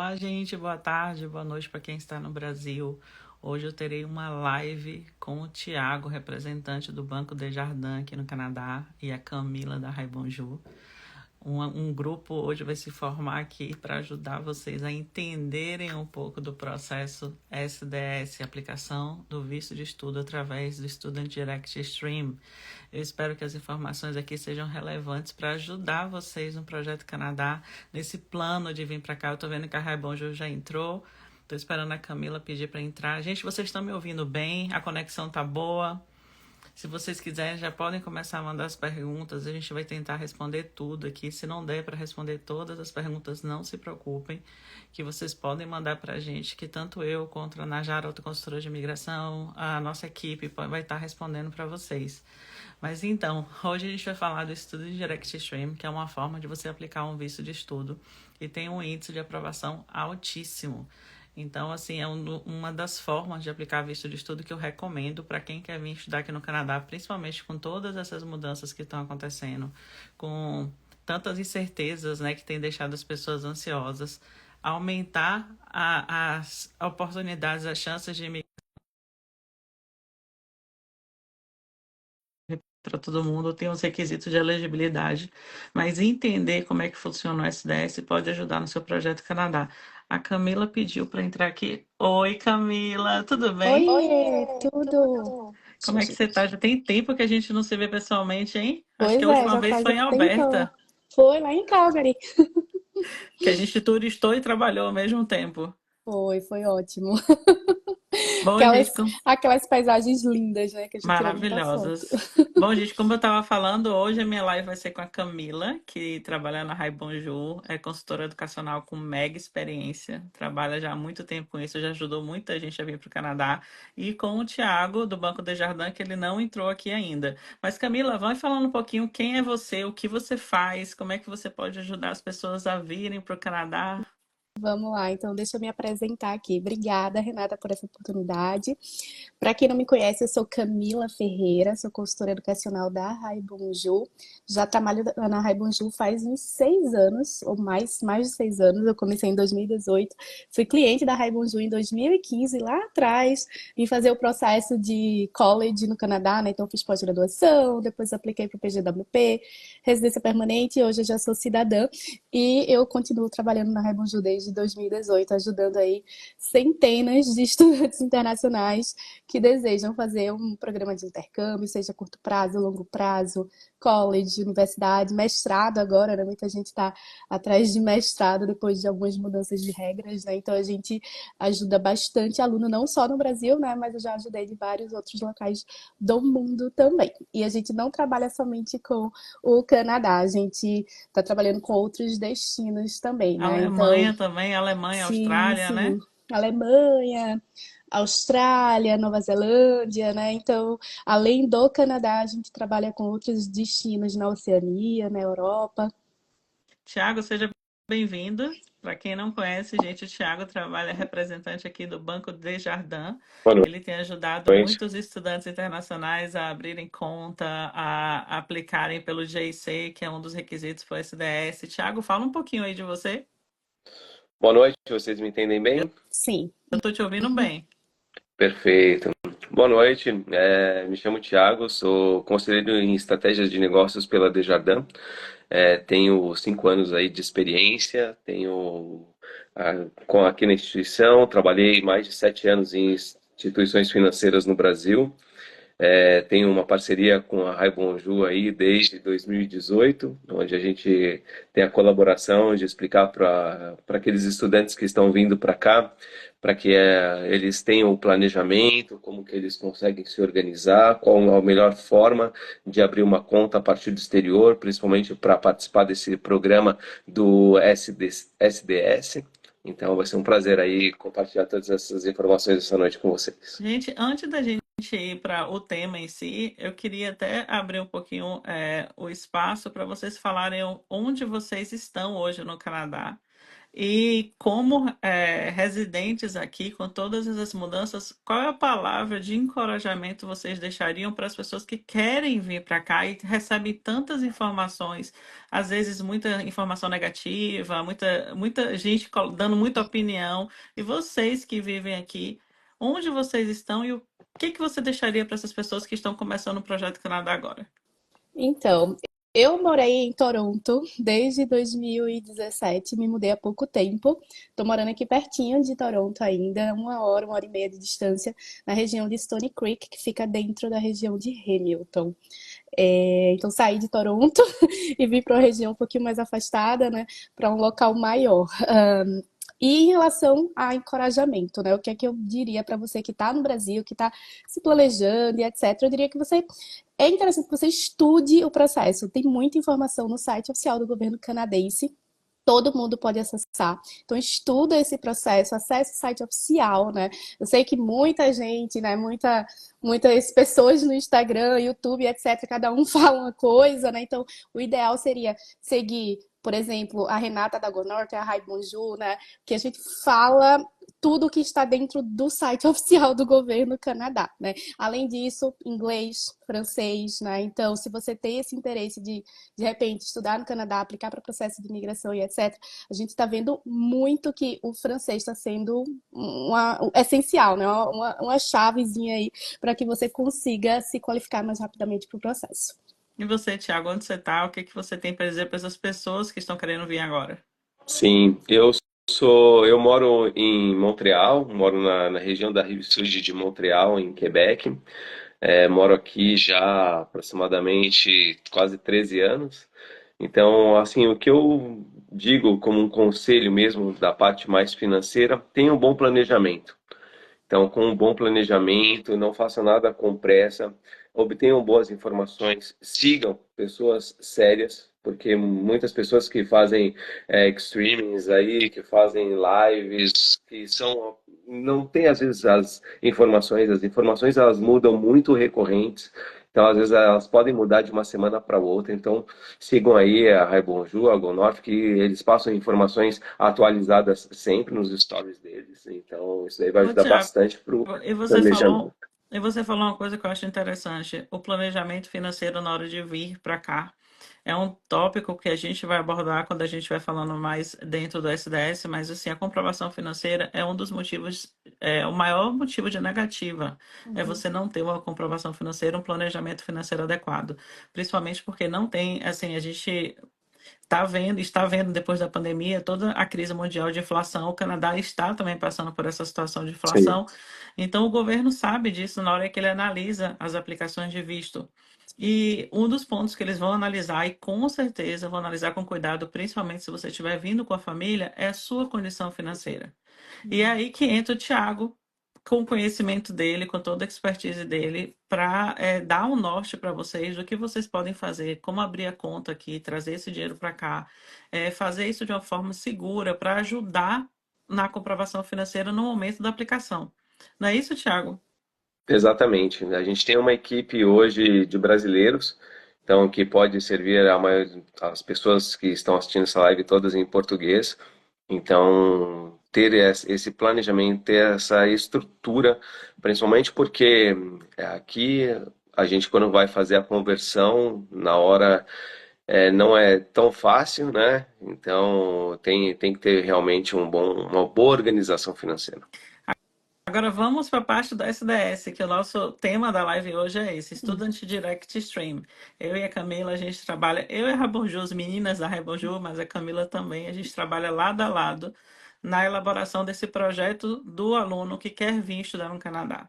Olá, gente, boa tarde, boa noite para quem está no Brasil. Hoje eu terei uma live com o Tiago, representante do Banco Desjardins aqui no Canadá, e a Camila da Raibonju. Um grupo hoje vai se formar aqui para ajudar vocês a entenderem um pouco do processo SDS, aplicação do visto de estudo através do Student Direct Stream. Eu espero que as informações aqui sejam relevantes para ajudar vocês no Projeto Canadá, nesse plano de vir para cá. Eu estou vendo que a Raibonju já entrou, estou esperando a Camila pedir para entrar. Gente, vocês estão me ouvindo bem? A conexão tá boa? Se vocês quiserem, já podem começar a mandar as perguntas. A gente vai tentar responder tudo aqui. Se não der para responder todas as perguntas, não se preocupem, que vocês podem mandar para a gente, que tanto eu quanto a Najara, outra consultora de imigração, a nossa equipe vai estar respondendo para vocês. Mas então, hoje a gente vai falar do estudo de Direct Stream, que é uma forma de você aplicar um visto de estudo e tem um índice de aprovação altíssimo. Então, assim, é uma das formas de aplicar visto de estudo que eu recomendo para quem quer vir estudar aqui no Canadá, principalmente com todas essas mudanças que estão acontecendo, com tantas incertezas, né, que tem deixado as pessoas ansiosas, aumentar as oportunidades, as chances de imigrar para todo mundo, tem os requisitos de elegibilidade, mas entender como é que funciona o SDS pode ajudar no seu projeto Canadá. A Camila pediu para entrar aqui. Oi, Camila, tudo bem? Oiê, tudo? Como é que você tá? Já tem tempo que a gente não se vê pessoalmente, hein? Acho que Pois a é, última já vez faz foi um em tempão. Alberta, Foi lá em Calgary. que a gente turistou e trabalhou ao mesmo tempo. Foi ótimo. Bom, gente, Aquelas paisagens lindas, né, que a gente tirou muita foto. maravilhosas. Bom, gente, como eu estava falando, hoje a minha live vai ser com a Camila, que trabalha na Raibonju, é consultora educacional com mega experiência, trabalha já há muito tempo com isso, já ajudou muita gente a vir para o Canadá, e com o Tiago, do Banco Desjardins, que ele não entrou aqui ainda. Mas, Camila, vai falando um pouquinho quem é você, o que você faz, como é que você pode ajudar as pessoas a virem para o Canadá. Vamos lá, então deixa eu me apresentar aqui. Obrigada, Renata, por essa oportunidade. Para quem não me conhece, eu sou Camila Ferreira, sou consultora educacional da Raibonju. Já trabalho na Raibonju faz uns 6 anos, ou mais de 6 anos. Eu comecei em 2018, fui cliente da Raibonju em 2015, lá atrás, vim fazer o processo de college no Canadá, né? Então fiz pós-graduação, depois apliquei para o PGWP, residência permanente, e hoje eu já sou cidadã. E eu continuo trabalhando na Raibonju desde 2018, ajudando aí centenas de estudantes internacionais que desejam fazer um programa de intercâmbio, seja curto prazo, longo prazo, college, universidade, mestrado agora, né? Muita gente está atrás de mestrado depois de algumas mudanças de regras, né? Então a gente ajuda bastante aluno, não só no Brasil, né? Mas eu já ajudei de vários outros locais do mundo também. E a gente não trabalha somente com o Canadá, a gente está trabalhando com outros destinos também, né? Então, Alemanha também, Alemanha, sim, Austrália, né? sim. Alemanha, Austrália, Nova Zelândia, né? Então, além do Canadá, a gente trabalha com outros destinos na Oceania, na Europa. Tiago, seja bem-vindo. Para quem não conhece, gente, o Tiago trabalha representante aqui do Banco Desjardins. Boa Ele tem ajudado noite. muitos estudantes internacionais a abrirem conta, a aplicarem pelo GIC, que é um dos requisitos para o SDS. Tiago, fala um pouquinho aí de você. Boa noite, vocês me entendem bem? Sim. Eu estou te ouvindo bem. Perfeito. Boa noite, me chamo Thiago, sou conselheiro em estratégias de negócios pela Desjardins. Tenho 5 anos aí de experiência, aqui na instituição, trabalhei mais de 7 anos em instituições financeiras no Brasil. Tenho uma parceria com a Raibonju aí desde 2018, onde a gente tem a colaboração de explicar para aqueles estudantes que estão vindo para cá, para que eles tenham o planejamento, como que eles conseguem se organizar, qual a melhor forma de abrir uma conta a partir do exterior, principalmente para participar desse programa do SDS. Então vai ser um prazer aí compartilhar todas essas informações essa noite com vocês. Gente, antes da gente ir para o tema em si, eu queria até abrir um pouquinho o espaço para vocês falarem onde vocês estão hoje no Canadá. E como residentes aqui, com todas essas mudanças, qual é a palavra de encorajamento vocês deixariam para as pessoas que querem vir para cá e recebem tantas informações, às vezes muita informação negativa, muita gente dando muita opinião, e vocês que vivem aqui, onde vocês estão e o que você deixaria para essas pessoas que estão começando o Projeto Canadá agora? Então, eu morei em Toronto desde 2017, me mudei há pouco tempo. Tô morando aqui pertinho de Toronto ainda, uma hora e meia de distância, na região de Stony Creek, que fica dentro da região de Hamilton. Então, saí de Toronto e vim para uma região um pouquinho mais afastada, né, para um local maior. E em relação a encorajamento, né? O que é que eu diria para você que está no Brasil, que está se planejando e etc. Eu diria que é interessante que você estude o processo. Tem muita informação no site oficial do governo canadense. Todo mundo pode acessar. Então, estuda esse processo, acesse o site oficial, né? Eu sei que muita gente, né? Muitas pessoas no Instagram, YouTube, etc., cada um fala uma coisa, né? Então, o ideal seria seguir, por exemplo, a Renata da Gonorte, a Rai Bonjour, né? Que a gente fala tudo que está dentro do site oficial do governo do Canadá, né? Além disso, inglês, francês, né? Então, se você tem esse interesse de repente, estudar no Canadá, aplicar para processo de imigração e etc., a gente está vendo muito que o francês está sendo essencial, né? Uma chavezinha aí para que você consiga se qualificar mais rapidamente para o processo. E você, Thiago, onde você está? O que você tem para dizer para essas pessoas que estão querendo vir agora? Sim, eu moro em Montreal, moro na região da Rive-Sud de Montreal, em Quebec. Moro aqui já há aproximadamente quase 13 anos. Então, assim, o que eu digo como um conselho mesmo da parte mais financeira, tenha um bom planejamento. Então, com um bom planejamento, não faça nada com pressa, obtenham boas informações, sigam pessoas sérias, porque muitas pessoas que fazem streamings aí, que fazem lives, que são não tem às vezes as informações elas mudam muito recorrentes. Então, às vezes, elas podem mudar de uma semana para outra. Então, sigam aí a Raibonju, a Gonorf, que eles passam informações atualizadas sempre nos stories deles. Então, isso aí vai Ô, ajudar Tiago, bastante para o e você planejamento. falou, e você falou uma coisa que eu acho interessante. O planejamento financeiro na hora de vir para cá é um tópico que a gente vai abordar quando a gente vai falando mais dentro do SDS, mas assim, a comprovação financeira é um dos motivos, o maior motivo de negativa é Uhum. você não ter uma comprovação financeira, um planejamento financeiro adequado. Principalmente porque não tem, assim, a gente está vendo depois da pandemia toda a crise mundial de inflação. O Canadá está também passando por essa situação de Sim, inflação. Então, o governo sabe disso na hora que ele analisa as aplicações de visto. E um dos pontos que eles vão analisar, e com certeza vão analisar com cuidado, principalmente se você estiver vindo com a família, é a sua condição financeira. E é aí que entra o Thiago, com o conhecimento dele, com toda a expertise dele, para dar um norte para vocês do que vocês podem fazer, como abrir a conta aqui, trazer esse dinheiro para cá, fazer isso de uma forma segura para ajudar na comprovação financeira no momento da aplicação. Não é isso, Thiago? exatamente. A gente tem uma equipe hoje de brasileiros, então que pode servir as pessoas que estão assistindo essa live todas em português. Então, ter esse planejamento, ter essa estrutura, principalmente porque aqui a gente, quando vai fazer a conversão, na hora não é tão fácil, né? Então, tem que ter realmente uma boa organização financeira. Agora vamos para a parte do SDS, que o nosso tema da live hoje é esse, Student Direct Stream. Eu e a Camila, a gente trabalha, eu e a Rabonju, as meninas da Rabonju, mas a Camila também, a gente trabalha lado a lado na elaboração desse projeto do aluno que quer vir estudar no Canadá.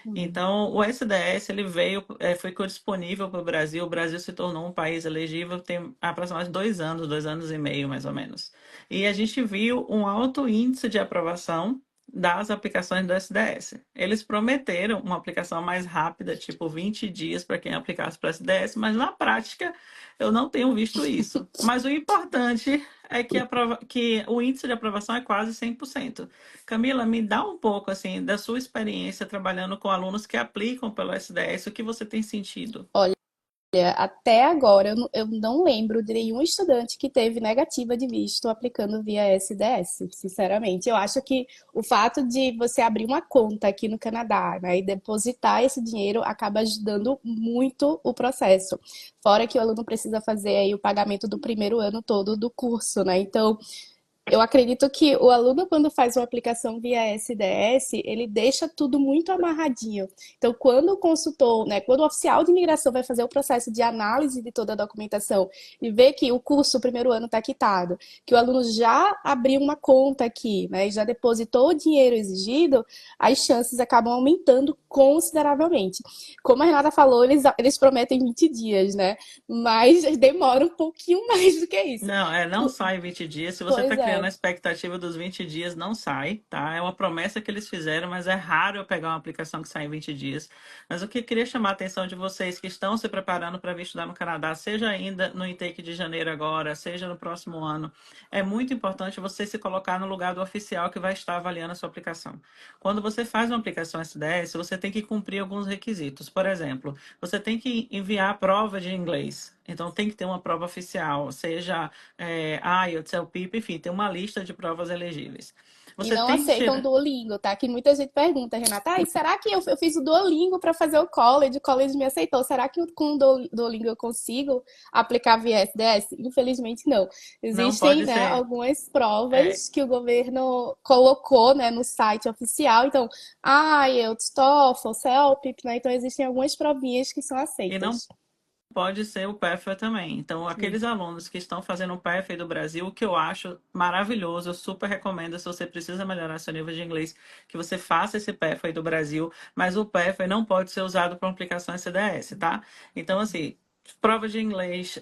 Uhum. Então, o SDS ele veio, foi disponível para o Brasil. O Brasil se tornou um país elegível tem aproximadamente 2 anos, 2 anos e meio mais ou menos. E a gente viu um alto índice de aprovação das aplicações do SDS. Eles prometeram uma aplicação mais rápida, tipo 20 dias para quem aplicasse para o SDS, mas na prática eu não tenho visto isso. Mas o importante é que o índice de aprovação é quase 100%. Camila, me dá um pouco assim da sua experiência trabalhando com alunos que aplicam pelo SDS, o que você tem sentido? até agora eu não lembro de nenhum estudante que teve negativa de visto aplicando via SDS, sinceramente. Eu acho que o fato de você abrir uma conta aqui no Canadá, né, e depositar esse dinheiro acaba ajudando muito o processo. Fora que o aluno precisa fazer aí o pagamento do primeiro ano todo do curso, né? Então, eu acredito que o aluno, quando faz uma aplicação via SDS, ele deixa tudo muito amarradinho. Então, quando o consultor, né, quando o oficial de imigração vai fazer o processo de análise de toda a documentação e vê que o curso, o primeiro ano, está quitado, que o aluno já abriu uma conta aqui, né, e já depositou o dinheiro exigido, as chances acabam aumentando consideravelmente. Como a Renata falou, eles prometem 20 dias, né? Mas demora um pouquinho mais do que isso. Não, não sai 20 dias. Se você está Pois criando a é. expectativa dos 20 dias, não sai, tá? É uma promessa que eles fizeram, mas é raro eu pegar uma aplicação que sai em 20 dias. Mas o que eu queria chamar a atenção de vocês que estão se preparando para vir estudar no Canadá, seja ainda no intake de janeiro agora, seja no próximo ano, é muito importante você se colocar no lugar do oficial que vai estar avaliando a sua aplicação. Quando você faz uma aplicação SDS, você tem que cumprir alguns requisitos. Por exemplo, você tem que enviar a prova de inglês. Então, tem que ter uma prova oficial, seja IELTS, LPIP, enfim, tem uma lista de provas elegíveis. E Você não tem que aceitam o tirar. Duolingo, tá? Que muita gente pergunta, Renata, será que eu fiz o Duolingo para fazer o college me aceitou? Será que com o Duolingo eu consigo aplicar via SDS? Infelizmente não. Não Existem, pode né, ser. algumas é, provas que o governo colocou, né, no site oficial. Então, IELTS, TOEFL, CELPIP, né? Então existem algumas provinhas que são e não aceitas. pode ser o PEFA também. Então, Sim. aqueles alunos que estão fazendo o PEFA do Brasil, o que eu acho maravilhoso, eu super recomendo, se você precisa melhorar seu nível de inglês, que você faça esse PEFA do Brasil, mas o PEFA não pode ser usado para aplicação SDS, tá? Então, assim, prova de inglês,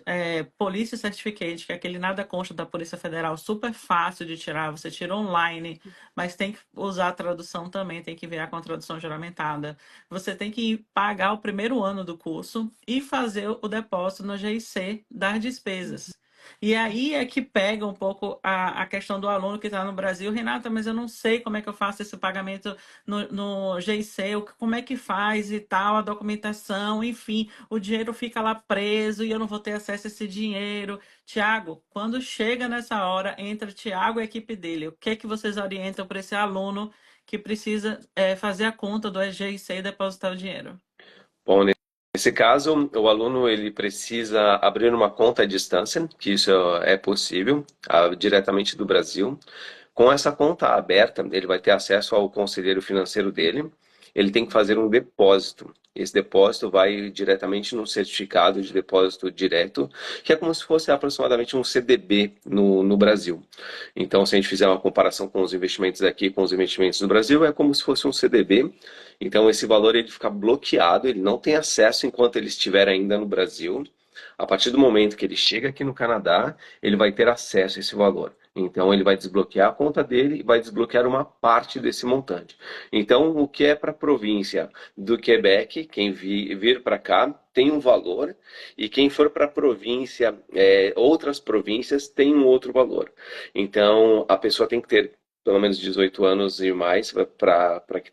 Police Certificate, que é aquele nada consta da Polícia Federal, super fácil de tirar, você tira online, mas tem que usar a tradução também, tem que enviar com a tradução juramentada. Você tem que pagar o primeiro ano do curso e fazer o depósito no GIC das despesas. E aí é que pega um pouco a questão do aluno que está no Brasil. Renata, mas eu não sei como é que eu faço esse pagamento no GIC, como é que faz e tal, a documentação, enfim, o dinheiro fica lá preso e eu não vou ter acesso a esse dinheiro. Tiago, quando chega nessa hora, entra Tiago e a equipe dele. O que é que vocês orientam para esse aluno que precisa fazer a conta do GIC e depositar o dinheiro? Bom, nesse caso, o aluno ele precisa abrir uma conta à distância, que isso é possível, diretamente do Brasil. Com essa conta aberta, ele vai ter acesso ao conselheiro financeiro dele. Ele tem que fazer um depósito. Esse depósito vai diretamente no certificado de depósito direto, que é como se fosse aproximadamente um CDB no Brasil. Então, se a gente fizer uma comparação com os investimentos aqui com os investimentos no Brasil, é como se fosse um CDB. Então, esse valor ele fica bloqueado, ele não tem acesso enquanto ele estiver ainda no Brasil. A partir do momento que ele chega aqui no Canadá, ele vai ter acesso a esse valor. Então, ele vai desbloquear a conta dele e vai desbloquear uma parte desse montante. Então, o que é para a província do Quebec, quem vir para cá, tem um valor, e quem for para a província, outras províncias, tem um outro valor. Então, a pessoa tem que ter pelo menos 18 anos e mais para que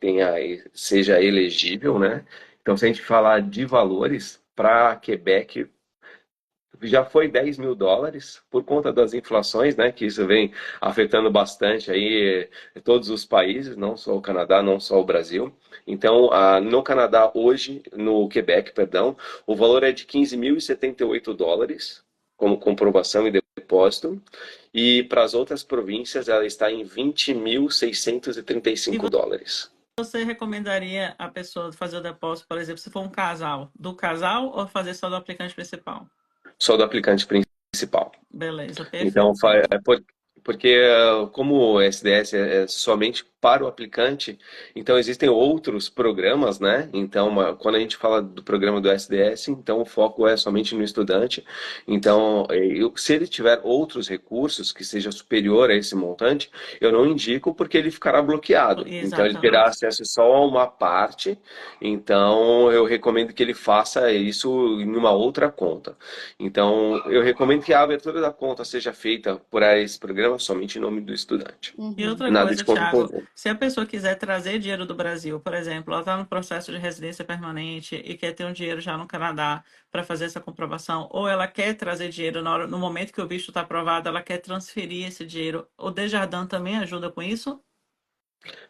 seja elegível, né? Então, se a gente falar de valores, para Quebec já foi US$ 10.000 por conta das inflações, né? Que isso vem afetando bastante aí todos os países, não só o Canadá, não só o Brasil. Então, no Canadá hoje, no Quebec, perdão, o valor é de US$ 15.078 como comprovação e depósito. E para as outras províncias ela está em E US$ 20.635. você recomendaria a pessoa fazer o depósito, por exemplo, se for um casal, do casal ou fazer só do aplicante principal? Só do aplicante principal. Beleza, Então, perfeito, então. porque como o SDS é somente para o aplicante, então existem outros programas, né? Então, quando a gente fala do programa do SDS, então o foco é somente no estudante. Então, se ele tiver outros recursos que seja superior a esse montante, eu não indico porque ele ficará bloqueado. Então, ele terá Exatamente. acesso só a uma parte. Então, eu recomendo que ele faça isso em uma outra conta. Então, eu recomendo que a abertura da conta seja feita por esse programa somente em nome do estudante. E Uhum. outra Nada de coisa, conta Thiago, conjunto. Se a pessoa quiser trazer dinheiro do Brasil, por exemplo, ela está no processo de residência permanente e quer ter um dinheiro já no Canadá para fazer essa comprovação, ou ela quer trazer dinheiro no momento que o visto está aprovado, ela quer transferir esse dinheiro, o Desjardins também ajuda com isso?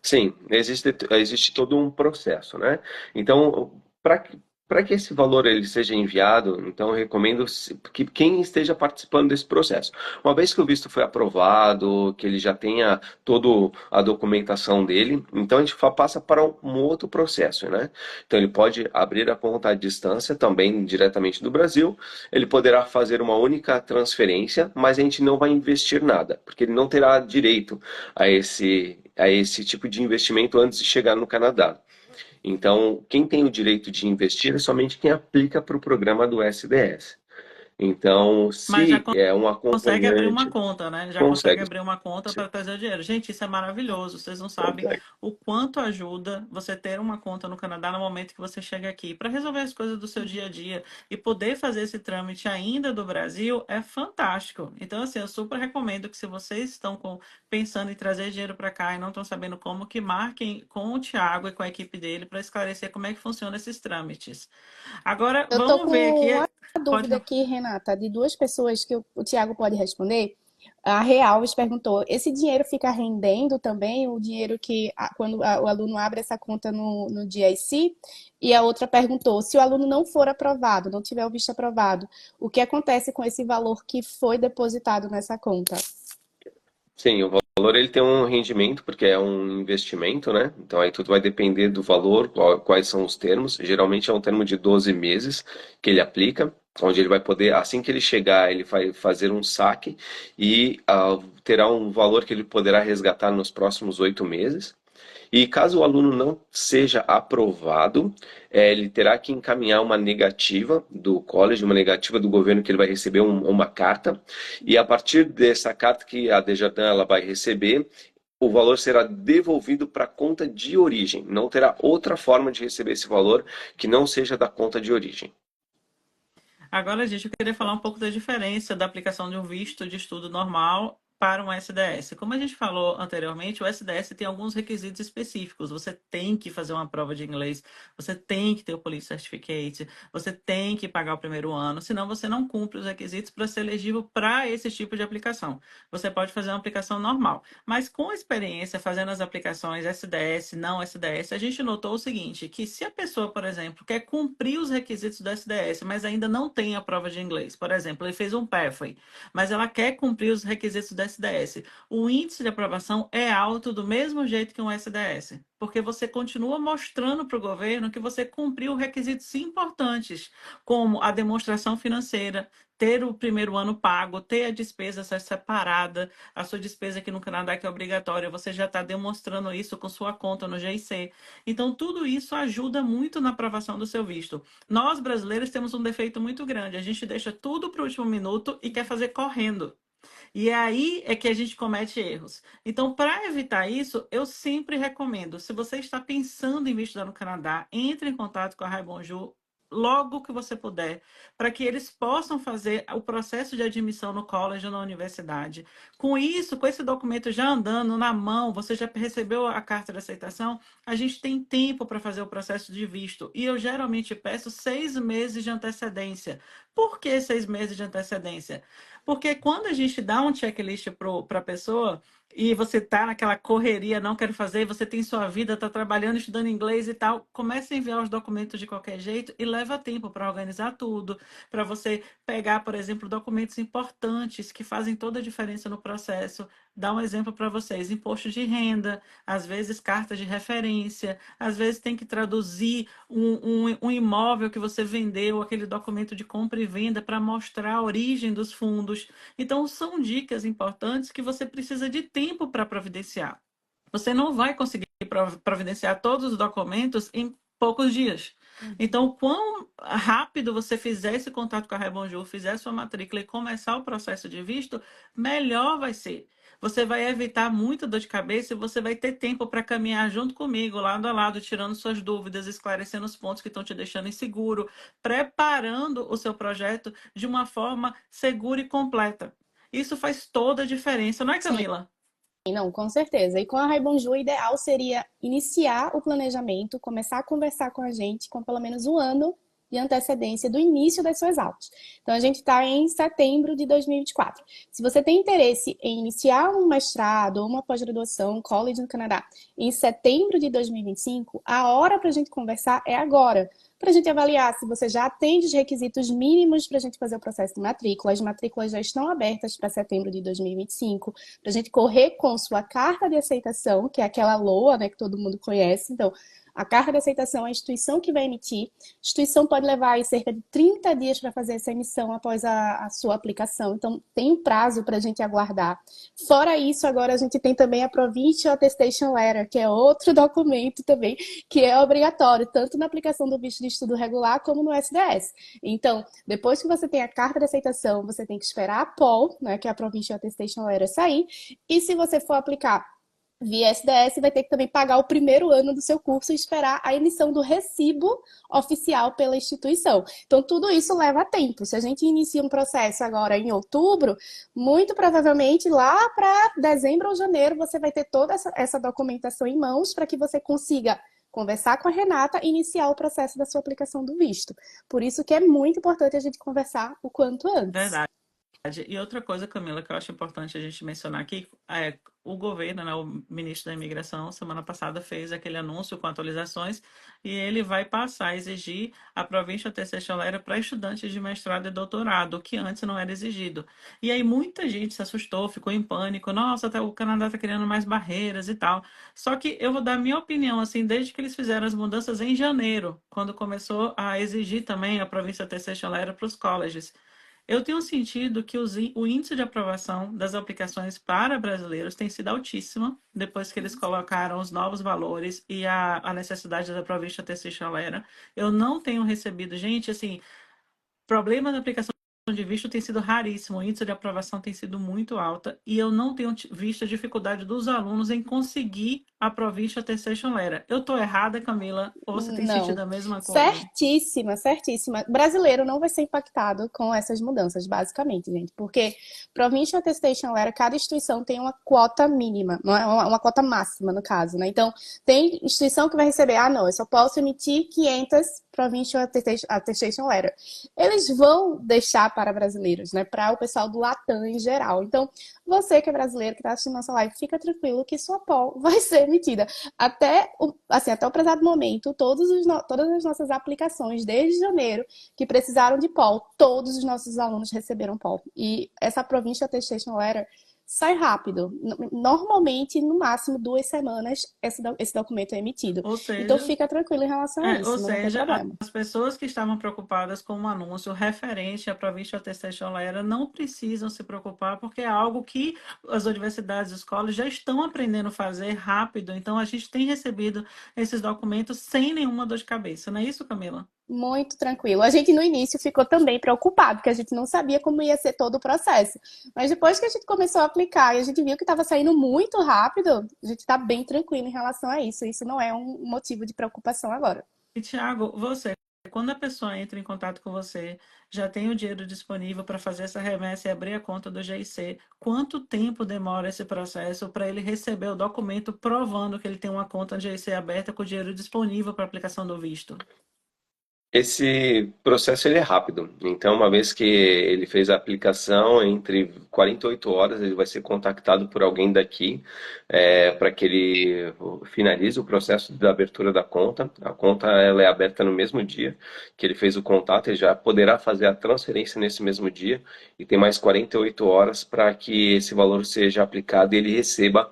Sim, existe todo um processo, né? Então, para que esse valor ele seja enviado, então eu recomendo que quem esteja participando desse processo. Uma vez que o visto foi aprovado, que ele já tenha toda a documentação dele, então a gente passa para um outro processo, né? Então ele pode abrir a conta à distância, também diretamente do Brasil, ele poderá fazer uma única transferência, mas a gente não vai investir nada, porque ele não terá direito a esse tipo de investimento antes de chegar no Canadá. Então, quem tem o direito de investir é somente quem aplica para o programa do SDS. Então, Mas já se é um consegue abrir uma acompanhante, conta, né? Já consegue consegue, abrir uma conta sim, para trazer o dinheiro. Gente, isso é maravilhoso. Vocês não sabem consegue. o quanto ajuda você ter uma conta no Canadá no momento que você chega aqui para resolver as coisas do seu dia a dia e poder fazer esse trâmite ainda do Brasil é fantástico. Então, assim, eu super recomendo que se vocês estão pensando em trazer dinheiro para cá e não estão sabendo como, que marquem com o Thiago e com a equipe dele para esclarecer como é que funcionam esses trâmites. Agora, Eu tô vamos ver com uma aqui. Pode. dúvida aqui, Renata, de duas pessoas que o Tiago pode responder. A Realves perguntou: esse dinheiro fica rendendo também, o dinheiro que quando o aluno abre essa conta no GIC? E a outra perguntou: se o aluno não for aprovado, não tiver o visto aprovado, o que acontece com esse valor que foi depositado nessa conta? Sim, o valor ele tem um rendimento porque é um investimento, né? Então aí tudo vai depender do valor, quais são os termos. Geralmente é um termo de 12 meses que ele aplica, onde ele vai poder, assim que ele chegar, ele vai fazer um saque e terá um valor que ele poderá resgatar nos próximos 8 meses. E caso o aluno não seja aprovado, ele terá que encaminhar uma negativa do college, uma negativa do governo que ele vai receber uma carta. E a partir dessa carta que a Desjardins ela vai receber, o valor será devolvido para a conta de origem. Não terá outra forma de receber esse valor que não seja da conta de origem. Agora, gente, eu queria falar um pouco da diferença da aplicação de um visto de estudo normal para um SDS. Como a gente falou anteriormente, o SDS tem alguns requisitos específicos. Você tem que fazer uma prova de inglês, você tem que ter o Police Certificate, você tem que pagar o primeiro ano, senão você não cumpre os requisitos para ser elegível para esse tipo de aplicação. Você pode fazer uma aplicação normal, mas com a experiência fazendo as aplicações SDS, não SDS, a gente notou o seguinte, que se a pessoa, por exemplo, quer cumprir os requisitos do SDS, mas ainda não tem a prova de inglês, por exemplo, ele fez um Pathway, mas ela quer cumprir os requisitos do SDS, o índice de aprovação é alto do mesmo jeito que um SDS, porque você continua mostrando para o governo que você cumpriu requisitos importantes, como a demonstração financeira, ter o primeiro ano pago, ter a despesa separada, a sua despesa aqui no Canadá que é obrigatória, você já está demonstrando isso com sua conta no GIC. Então, tudo isso ajuda muito na aprovação do seu visto. Nós, brasileiros, temos um defeito muito grande. A gente deixa tudo para o último minuto e quer fazer correndo. E aí é que a gente comete erros. Então, para evitar isso, eu sempre recomendo, se você está pensando em estudar no Canadá, entre em contato com a Raibonjour logo que você puder, para que eles possam fazer o processo de admissão no college ou na universidade. Com isso, com esse documento já andando na mão, você já recebeu a carta de aceitação, a gente tem tempo para fazer o processo de visto. E eu geralmente peço 6 meses de antecedência. Por que 6 meses de antecedência? Porque quando a gente dá um checklist para a pessoa e você está naquela correria, não quero fazer, você tem sua vida, está trabalhando, estudando inglês e tal, comece a enviar os documentos de qualquer jeito e leva tempo para organizar tudo, para você pegar, por exemplo, documentos importantes que fazem toda a diferença no processo. Dar um exemplo para vocês: imposto de renda, às vezes cartas de referência, às vezes tem que traduzir um imóvel que você vendeu, aquele documento de compra e venda para mostrar a origem dos fundos. Então, são dicas importantes que você precisa de tempo para providenciar. Você não vai conseguir providenciar todos os documentos em poucos dias. Então, quão rápido você fizer esse contato com a Rebonjour, fizer sua matrícula e começar o processo de visto, melhor vai ser. Você vai evitar muita dor de cabeça e você vai ter tempo para caminhar junto comigo, lado a lado, tirando suas dúvidas, esclarecendo os pontos que estão te deixando inseguro, preparando o seu projeto de uma forma segura e completa. Isso faz toda a diferença, não é, Sim, Camila? Não, com certeza. E com a Raibonju, o ideal seria iniciar o planejamento, começar a conversar com a gente com pelo menos um ano de antecedência do início das suas aulas. Então, a gente está em setembro de 2024. Se você tem interesse em iniciar um mestrado ou uma pós-graduação, um college no Canadá, em setembro de 2025, a hora para a gente conversar é agora. Para a gente avaliar se você já atende os requisitos mínimos para a gente fazer o processo de matrícula. As matrículas já estão abertas para setembro de 2025, para a gente correr com sua carta de aceitação, que é aquela LOA, né, que todo mundo conhece. Então, a carta de aceitação é a instituição que vai emitir. A instituição pode levar aí cerca de 30 dias para fazer essa emissão após a sua aplicação. Então, tem um prazo para a gente aguardar. Fora isso, agora a gente tem também a Provincial Attestation Letter, que é outro documento também que é obrigatório, tanto na aplicação do visto de estudo regular como no SDS. Então, depois que você tem a carta de aceitação, você tem que esperar a POL, né, que é a Provincial Attestation Letter, sair. E se você for aplicar via SDS, vai ter que também pagar o primeiro ano do seu curso e esperar a emissão do recibo oficial pela instituição. Então, tudo isso leva tempo. Se a gente inicia um processo agora em outubro, muito provavelmente lá para dezembro ou janeiro você vai ter toda essa documentação em mãos para que você consiga conversar com a Renata e iniciar o processo da sua aplicação do visto. Por isso que é muito importante a gente conversar o quanto antes. Verdade. E outra coisa, Camila, que eu acho importante a gente mencionar aqui, é o governo, né, o ministro da Imigração, semana passada fez aquele anúncio com atualizações e ele vai passar a exigir a Provincial Attestation Letter para estudantes de mestrado e doutorado, o que antes não era exigido. E aí muita gente se assustou, ficou em pânico, nossa, o Canadá está criando mais barreiras e tal. Só que eu vou dar minha opinião, assim, desde que eles fizeram as mudanças em janeiro, quando começou a exigir também a Provincial Attestation Letter para os colleges. Eu tenho sentido que o índice de aprovação das aplicações para brasileiros tem sido altíssimo, depois que eles colocaram os novos valores e a necessidade da Provincial Attestation Letter. Eu não tenho recebido, gente, assim, problema na aplicação de visto tem sido raríssimo, o índice de aprovação tem sido muito alta e eu não tenho visto a dificuldade dos alunos em conseguir a Provincial Attestation Letter. Eu estou errada, Camila? Ou você tem sentido Não, a mesma coisa? certíssima, certíssima. Brasileiro não vai ser impactado com essas mudanças, basicamente, gente, porque Provincial Attestation Letter, cada instituição tem uma quota mínima, não é uma quota máxima, no caso, né? Então, tem instituição que vai receber, não, eu só posso emitir 500 Provincial Attestation Letter. Eles vão deixar para brasileiros, né? Para o pessoal do Latam em geral. Então, você que é brasileiro, que está assistindo nossa live, fica tranquilo que sua POL vai ser emitida. Até o presente momento, todas as nossas aplicações, desde janeiro, que precisaram de POL, todos os nossos alunos receberam POL. E essa Provincial Attestation Letter sai rápido. Normalmente, no máximo 2 semanas, esse documento é emitido. Ou Então, seja, fica tranquilo em relação a isso, ou não tem seja, problema. as pessoas que estavam preocupadas com o anúncio referente à Provincial Attestation Letter não precisam se preocupar, porque é algo que as universidades e escolas já estão aprendendo a fazer rápido. Então, a gente tem recebido esses documentos sem nenhuma dor de cabeça. Não é isso, Camila? Muito tranquilo. A gente no início ficou também preocupado, porque a gente não sabia como ia ser todo o processo. Mas depois que a gente começou a aplicar e a gente viu que estava saindo muito rápido, a gente está bem tranquilo em relação a isso. Isso não é um motivo de preocupação agora. E, Tiago, você, quando a pessoa entra em contato com você, já tem o dinheiro disponível para fazer essa remessa e abrir a conta do GIC, quanto tempo demora esse processo para ele receber o documento provando que ele tem uma conta GIC aberta com o dinheiro disponível para aplicação do visto? Esse processo ele é rápido. Então, uma vez que ele fez a aplicação, entre 48 horas ele vai ser contactado por alguém daqui para que ele finalize o processo da abertura da conta. A conta ela é aberta no mesmo dia que ele fez o contato, ele já poderá fazer a transferência nesse mesmo dia e tem mais 48 horas para que esse valor seja aplicado e ele receba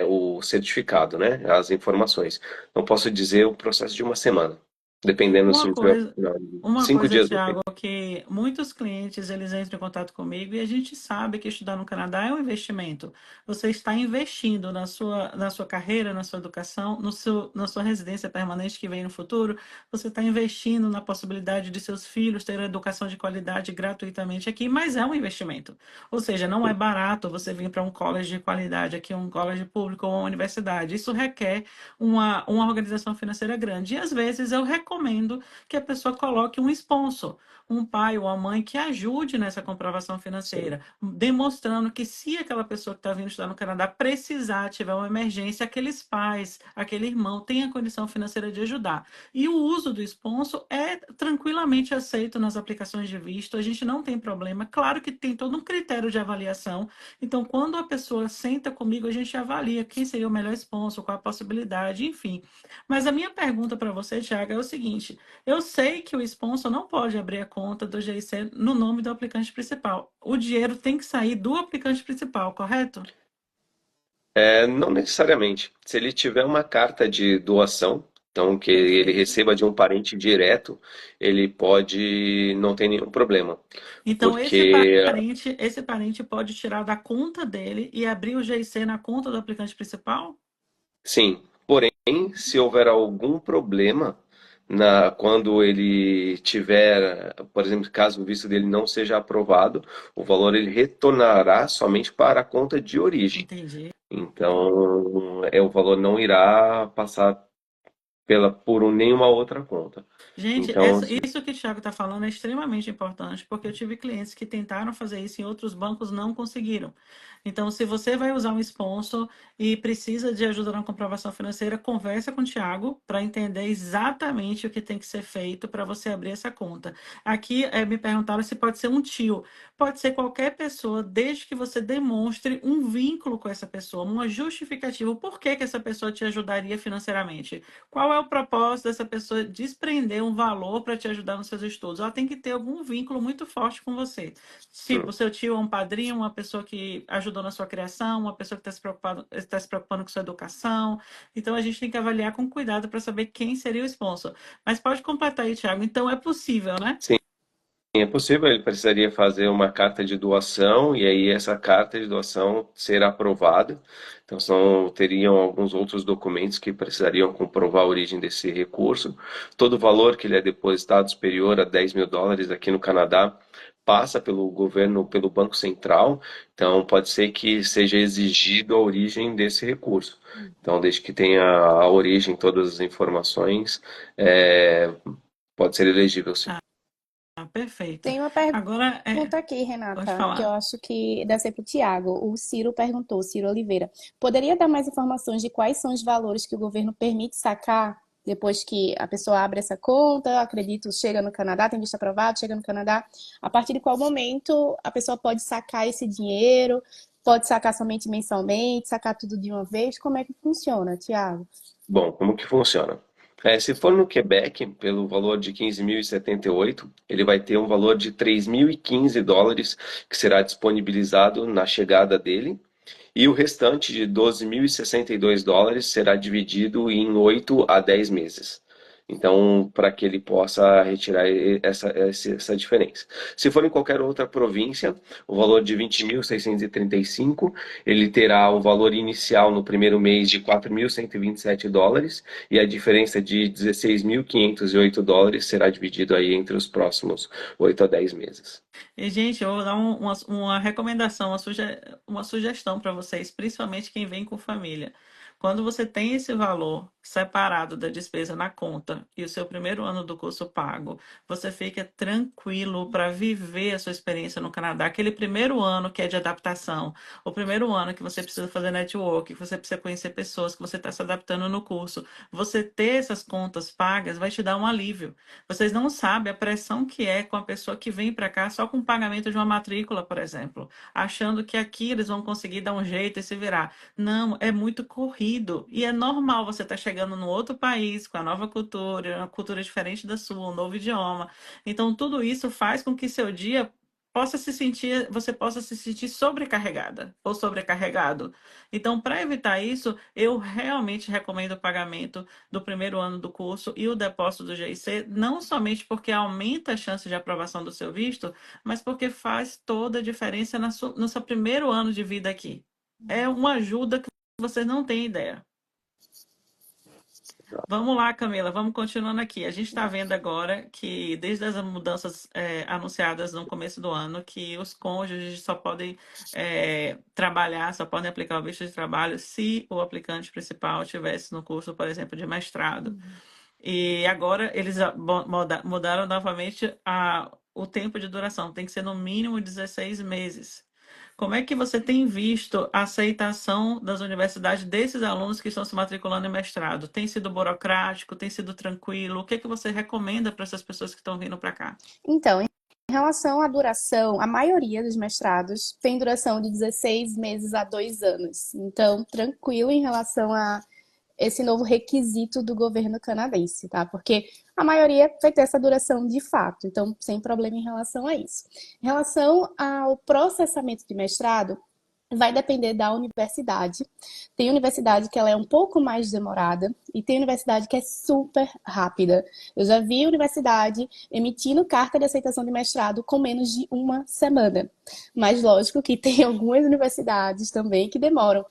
o certificado, né? As informações. Não posso dizer o processo de uma semana. Dependendo se Uma ele tiver coisa, não, uma 5 coisa, dias úteis. Tiago, que muitos clientes eles entram em contato comigo e a gente sabe que estudar no Canadá é um investimento. Você está investindo na sua carreira, na sua educação, na sua residência permanente que vem no futuro. Você está investindo na possibilidade de seus filhos terem educação de qualidade gratuitamente aqui, mas é um investimento. Ou seja, não é barato você vir para um college de qualidade aqui, um college público ou uma universidade. Isso requer uma organização financeira grande. E às vezes eu recorro recomendo que a pessoa coloque um sponsor, um pai ou uma mãe que ajude nessa comprovação Sim. financeira, demonstrando que se aquela pessoa que está vindo estudar no Canadá precisar, tiver uma emergência, aqueles pais, aquele irmão tem a condição financeira de ajudar. E o uso do sponsor é tranquilamente aceito nas aplicações de visto, a gente não tem problema. Claro que tem todo um critério de avaliação, então quando a pessoa senta comigo, a gente avalia quem seria o melhor sponsor, qual a possibilidade, enfim. Mas a minha pergunta para você, Thiago, é o seguinte: eu sei que o sponsor não pode abrir a conta do GIC no nome do aplicante principal. O dinheiro tem que sair do aplicante principal, correto? Não necessariamente. Se ele tiver uma carta de doação, então que ele Perfeito. receba de um parente direto, ele pode, não tem nenhum problema. Então, Porque, esse parente pode tirar da conta dele e abrir o GIC na conta do aplicante principal? sim, porém, se houver algum problema quando ele tiver, por exemplo, caso o visto dele não seja aprovado, o valor ele retornará somente para a conta de origem. Entendi. Então, o valor não irá passar por nenhuma outra conta. Gente, Então, isso que o Thiago está falando é extremamente importante, porque eu tive clientes que tentaram fazer isso em outros bancos, não conseguiram. Então, se você vai usar um sponsor e precisa de ajuda na comprovação financeira, conversa com o Thiago para entender exatamente o que tem que ser feito para você abrir essa conta. Aqui, me perguntaram se pode ser um tio. Pode ser qualquer pessoa, desde que você demonstre um vínculo com essa pessoa, uma justificativa. Por que que essa pessoa te ajudaria financeiramente? Qual é o propósito dessa pessoa desprender um valor para te ajudar nos seus estudos? Ela tem que ter algum vínculo muito forte com você. Tipo, sim, seu tio é um padrinho, uma pessoa que ajudou na sua criação, uma pessoa que está se preocupando com sua educação. Então, a gente tem que avaliar com cuidado para saber quem seria o sponsor. Mas pode completar aí, Thiago. Então, é possível, né? sim, é possível. Ele precisaria fazer uma carta de doação e aí essa carta de doação ser aprovada. Então, teriam alguns outros documentos que precisariam comprovar a origem desse recurso. Todo o valor que ele é depositado superior a US$ 10.000 aqui no Canadá passa pelo governo, pelo Banco Central. Então, pode ser que seja exigido a origem desse recurso. Então, desde que tenha a origem, todas as informações, pode ser elegível, sim. Ah, perfeito. Tem uma Agora, pergunta aqui, pode Renata, que eu falar. acho que deve ser para o Tiago. O Ciro perguntou, Ciro Oliveira. Poderia dar mais informações de quais são os valores que o governo permite sacar depois que a pessoa abre essa conta? Acredito, chega no Canadá, tem visto aprovado, chega no Canadá. A partir de qual momento a pessoa pode sacar esse dinheiro? Pode sacar somente mensalmente, sacar tudo de uma vez? Como é que funciona, Tiago? Bom, como que funciona? Se for no Quebec, pelo valor de 15.078, ele vai ter um valor de US$ 3.015 que será disponibilizado na chegada dele, e o restante de US$ 12.062 será dividido em 8 a 10 meses. Então, para que ele possa retirar essa diferença. Se for em qualquer outra província, o valor de 20.635, ele terá o valor inicial no primeiro mês de US$ 4.127 e a diferença de US$ 16.508 será dividido aí entre os próximos 8 a 10 meses. E, gente, eu vou dar uma recomendação, uma sugestão para vocês, principalmente quem vem com família. Quando você tem esse valor separado da despesa na conta e o seu primeiro ano do curso pago, você fica tranquilo para viver a sua experiência no Canadá. Aquele primeiro ano que é de adaptação, o primeiro ano que você precisa fazer network, que você precisa conhecer pessoas, que você está se adaptando no curso, você ter essas contas pagas vai te dar um alívio. Vocês não sabem a pressão que é com a pessoa que vem para cá só com o pagamento de uma matrícula, por exemplo, achando que aqui eles vão conseguir dar um jeito e se virar. Não, é muito corrido e é normal você estar chegando num outro país com a nova cultura, uma cultura diferente da sua, um novo idioma. Então, tudo isso faz com que seu dia você possa se sentir sobrecarregada ou sobrecarregado. Então, para evitar isso, eu realmente recomendo o pagamento do primeiro ano do curso e o depósito do GIC, não somente porque aumenta a chance de aprovação do seu visto, mas porque faz toda a diferença no seu primeiro ano de vida aqui. É uma ajuda que vocês não têm ideia. Vamos lá, Camila, vamos continuando aqui. A gente está vendo agora que, desde as mudanças anunciadas no começo do ano, que os cônjuges só podem trabalhar, só podem aplicar o visto de trabalho se o aplicante principal estivesse no curso, por exemplo, de mestrado. E agora eles mudaram novamente o tempo de duração, tem que ser no mínimo 16 meses. Como é que você tem visto a aceitação das universidades desses alunos que estão se matriculando em mestrado? Tem sido burocrático? Tem sido tranquilo? O que é que você recomenda para essas pessoas que estão vindo para cá? Então, em relação à duração, a maioria dos mestrados tem duração de 16 meses a 2 anos. Então, tranquilo em relação a esse novo requisito do governo canadense, tá? Porque a maioria vai ter essa duração de fato, então sem problema em relação a isso. Em relação ao processamento de mestrado, vai depender da universidade. Tem universidade que ela é um pouco mais demorada e tem universidade que é super rápida. Eu já vi universidade emitindo carta de aceitação de mestrado com menos de uma semana. Mas lógico que tem algumas universidades também que demoram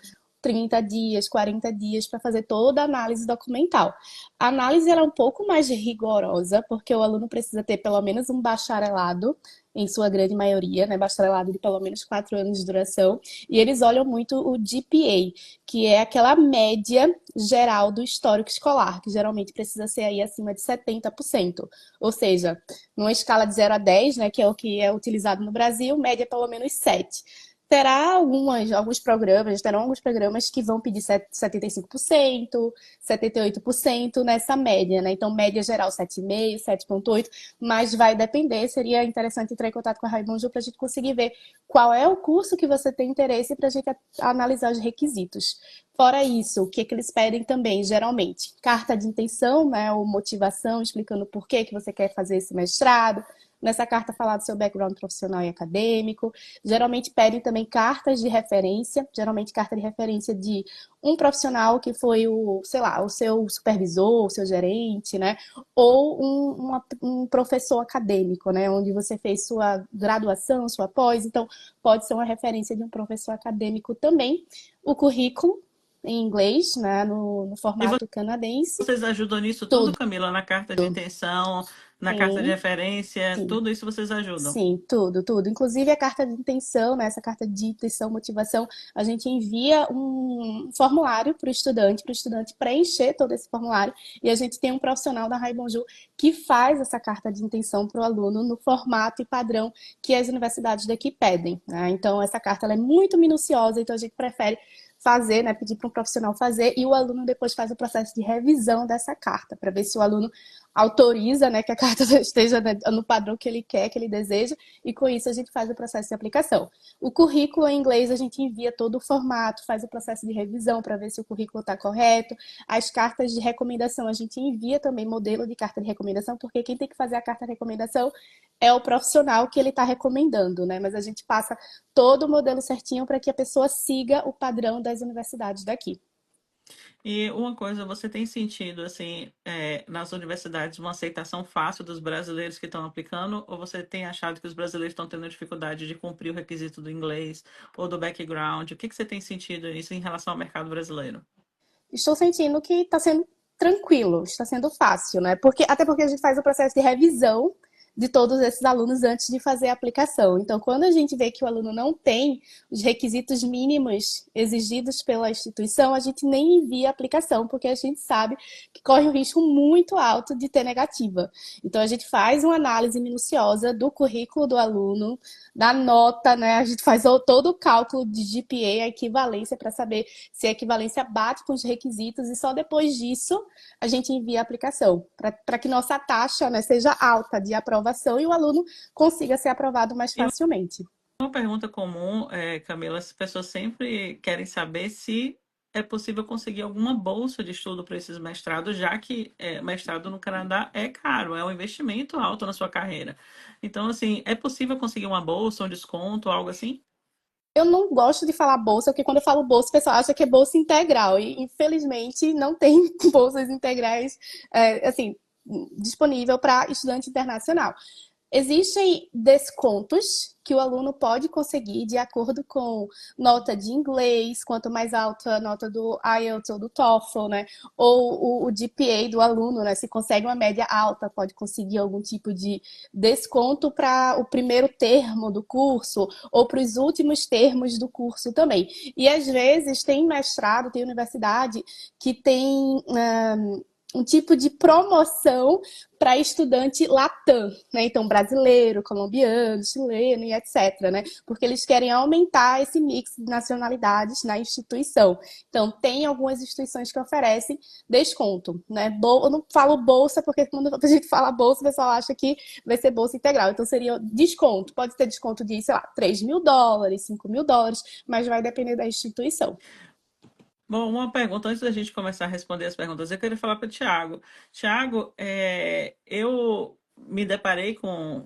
30 dias, 40 dias para fazer toda a análise documental. A análise ela é um pouco mais rigorosa, porque o aluno precisa ter pelo menos um bacharelado, em sua grande maioria, né? Bacharelado de pelo menos 4 anos de duração, e eles olham muito o GPA, que é aquela média geral do histórico escolar, que geralmente precisa ser aí acima de 70%. Ou seja, numa escala de 0 a 10, né, que é o que é utilizado no Brasil, média é pelo menos 7. Terão alguns programas que vão pedir 75%, 78% nessa média, né? Então, média geral 7,5%, 7,8%, mas vai depender. Seria interessante entrar em contato com a Raibonju para a gente conseguir ver qual é o curso que você tem interesse para a gente analisar os requisitos. Fora isso, o que é que eles pedem também, geralmente? Carta de intenção, né? Ou motivação, explicando por que você quer fazer esse mestrado. Nessa carta falar do seu background profissional e acadêmico. Geralmente pedem também cartas de referência, geralmente carta de referência de um profissional que foi o, sei lá, o seu supervisor, o seu gerente, né? Ou um professor acadêmico, né? Onde você fez sua graduação, sua pós, então pode ser uma referência de um professor acadêmico também. O currículo em inglês, né? No E formato canadense. vocês ajudam nisso tudo, Tudo. Camila? Na carta de intenção, na carta de Sim, referência, sim. tudo isso vocês ajudam? Sim, tudo, tudo. Inclusive a carta de intenção, né? Essa carta de intenção, motivação, a gente envia um formulário para o estudante preencher todo esse formulário e a gente tem um profissional da Raibonju que faz essa carta de intenção para o aluno no formato e padrão que as universidades daqui pedem, né? Então essa carta ela é muito minuciosa, então a gente prefere fazer, né, pedir para um profissional fazer e o aluno depois faz o processo de revisão dessa carta para ver se o aluno autoriza, né, que a carta esteja no padrão que ele quer, que ele deseja, e com isso a gente faz o processo de aplicação. O currículo em inglês a gente envia todo o formato, faz o processo de revisão para ver se o currículo está correto. As cartas de recomendação a gente envia também modelo de carta de recomendação, porque quem tem que fazer a carta de recomendação é o profissional que ele está recomendando, né? Mas a gente passa todo o modelo certinho para que a pessoa siga o padrão das universidades daqui. E uma coisa, você tem sentido, assim, nas universidades, uma aceitação fácil dos brasileiros que estão aplicando, ou você tem achado que os brasileiros estão tendo dificuldade de cumprir o requisito do inglês ou do background? O que que você tem sentido isso em relação ao mercado brasileiro? Estou sentindo que está sendo tranquilo, está sendo fácil, né? Até porque a gente faz o processo de revisão de todos esses alunos antes de fazer a aplicação. Então, quando a gente vê que o aluno não tem os requisitos mínimos exigidos pela instituição, a gente nem envia a aplicação, porque a gente sabe que corre um risco muito alto de ter negativa. Então, a gente faz uma análise minuciosa do currículo do aluno, da nota, né? A gente faz todo o cálculo de GPA, a equivalência, para saber se a equivalência bate com os requisitos e só depois disso a gente envia a aplicação, para que nossa taxa, né, seja alta de aprovação e o aluno consiga ser aprovado mais E facilmente. uma pergunta comum, Camila, as pessoas sempre querem saber se é possível conseguir alguma bolsa de estudo para esses mestrados, já que mestrado no Canadá é caro, é um investimento alto na sua carreira. Então, assim, é possível conseguir uma bolsa, um desconto, algo assim? Eu não gosto de falar bolsa, porque quando eu falo bolsa, o pessoal acha que é bolsa integral. E, infelizmente, não tem bolsas integrais, assim, disponível para estudante internacional. Existem descontos que o aluno pode conseguir de acordo com nota de inglês, quanto mais alta a nota do IELTS ou do TOEFL, né? Ou o GPA do aluno, né? Se consegue uma média alta, pode conseguir algum tipo de desconto para o primeiro termo do curso ou para os últimos termos do curso também. E às vezes tem mestrado, tem universidade que tem um tipo de promoção para estudante Latam, né? Então, brasileiro, colombiano, chileno e etc, né? Porque eles querem aumentar esse mix de nacionalidades na instituição. Então, tem algumas instituições que oferecem desconto, né? Eu não falo bolsa, porque quando a gente fala bolsa, o pessoal acha que vai ser bolsa integral. Então, seria desconto. Pode ter desconto de, sei lá, US$ 3.000, US$ 5.000, mas vai depender da instituição. Bom, uma pergunta, antes da gente começar a responder as perguntas, eu queria falar para o Tiago. Tiago, eu me deparei com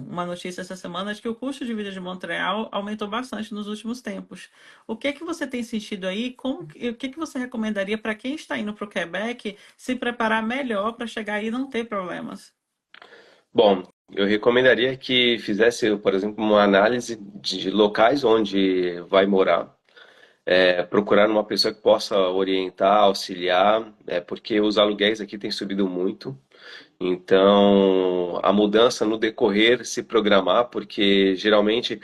uma notícia essa semana de que o custo de vida de Montreal aumentou bastante nos últimos tempos. O que é que você tem sentido aí? O que é que você recomendaria para quem está indo para o Quebec se preparar melhor para chegar aí e não ter problemas? Bom, eu recomendaria que fizesse, por exemplo, uma análise de locais onde vai morar. Procurar uma pessoa que possa orientar, auxiliar, porque os aluguéis aqui têm subido muito. Então, a mudança no decorrer se programar, porque geralmente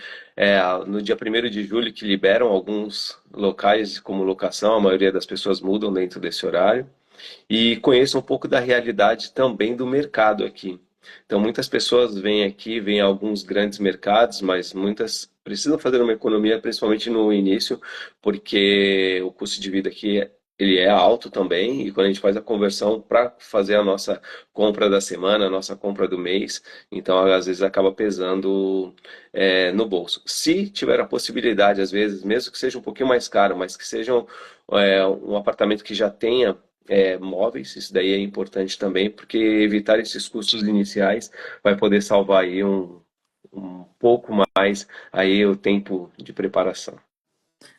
no dia 1º de julho que liberam alguns locais como locação, a maioria das pessoas mudam dentro desse horário e conheça um pouco da realidade também do mercado aqui. Então, muitas pessoas vêm aqui, vêm a alguns grandes mercados, mas muitas precisam fazer uma economia, principalmente no início, porque o custo de vida aqui ele é alto também, e quando a gente faz a conversão para fazer a nossa compra da semana, a nossa compra do mês, então às vezes acaba pesando no bolso. Se tiver a possibilidade, às vezes, mesmo que seja um pouquinho mais caro, mas que seja um apartamento que já tenha móveis, isso daí é importante também, porque evitar esses custos iniciais vai poder salvar aí um pouco mais aí o tempo de preparação.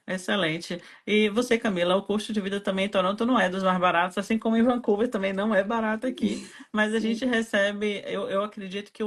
Excelente. E você, Camila, o custo de vida também em Toronto não é dos mais baratos, assim como em Vancouver também não é barato aqui. Mas a gente recebe, eu acredito que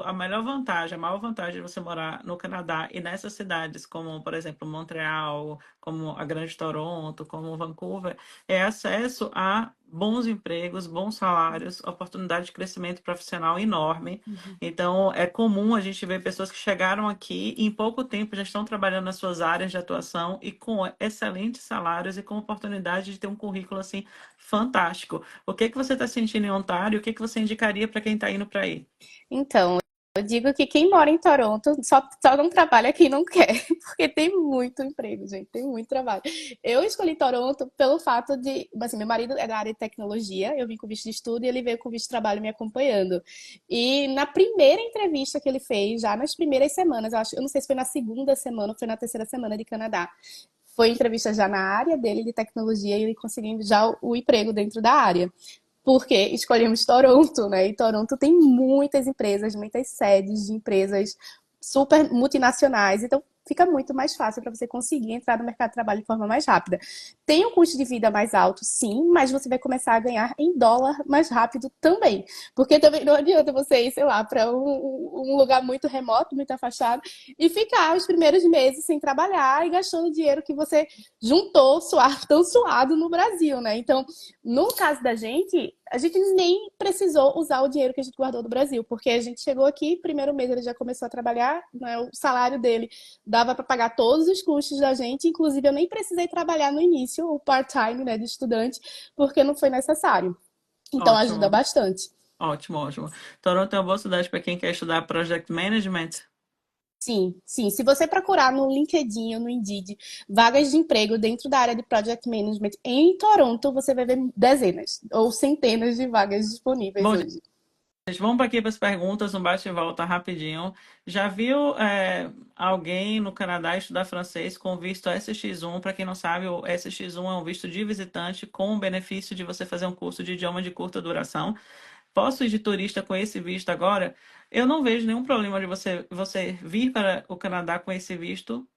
a melhor vantagem, a maior vantagem de você morar no Canadá e nessas cidades, como, por exemplo, Montreal, como a Grande Toronto, como Vancouver, é acesso a bons empregos, bons salários, oportunidade de crescimento profissional enorme. Então, é comum a gente ver pessoas que chegaram aqui e em pouco tempo já estão trabalhando nas suas áreas de atuação e com excelentes salários e com oportunidade de ter um currículo assim fantástico. O que que você está sentindo em Ontário? O que que você indicaria para quem está indo para aí? Então, eu digo que quem mora em Toronto só não trabalha quem não quer, porque tem muito emprego, gente, tem muito trabalho. Eu escolhi Toronto pelo fato de, assim, meu marido é da área de tecnologia, eu vim com visto de estudo e ele veio com visto de trabalho me acompanhando. E na primeira entrevista que ele fez, já nas primeiras semanas, eu não sei se foi na segunda semana ou foi na terceira semana de Canadá, foi entrevista já na área dele de tecnologia e ele conseguindo já o emprego dentro da área porque escolhemos Toronto, né? E Toronto tem muitas empresas, muitas sedes de empresas super multinacionais, então fica muito mais fácil para você conseguir entrar no mercado de trabalho de forma mais rápida. Tem um custo de vida mais alto, sim, mas você vai começar a ganhar em dólar mais rápido também. Porque também não adianta você ir, sei lá, para um lugar muito remoto, muito afastado, e ficar os primeiros meses sem trabalhar e gastando dinheiro que você juntou, tão suado no Brasil, né? Então, no caso da gente, a gente nem precisou usar o dinheiro que a gente guardou do Brasil, porque a gente chegou aqui, primeiro mês ele já começou a trabalhar, né, o salário dele dava para pagar todos os custos da gente, inclusive eu nem precisei trabalhar no início, o part-time, né, de estudante, porque não foi necessário. Então ajuda Ótimo, bastante. ótimo, ótimo. Toronto é uma boa cidade para quem quer estudar Project Management. Sim, sim. Se você procurar no LinkedIn ou no Indeed vagas de emprego dentro da área de Project Management em Toronto, você vai ver dezenas ou centenas de vagas disponíveis Bom, hoje. gente, vamos aqui para as perguntas, um bate e volta rapidinho. Já viu alguém no Canadá estudar francês com visto SX1? Para quem não sabe, o SX1 é um visto de visitante com o benefício de você fazer um curso de idioma de curta duração. Posso ir de turista com esse visto agora? Eu não vejo nenhum problema de você vir para o Canadá com esse visto,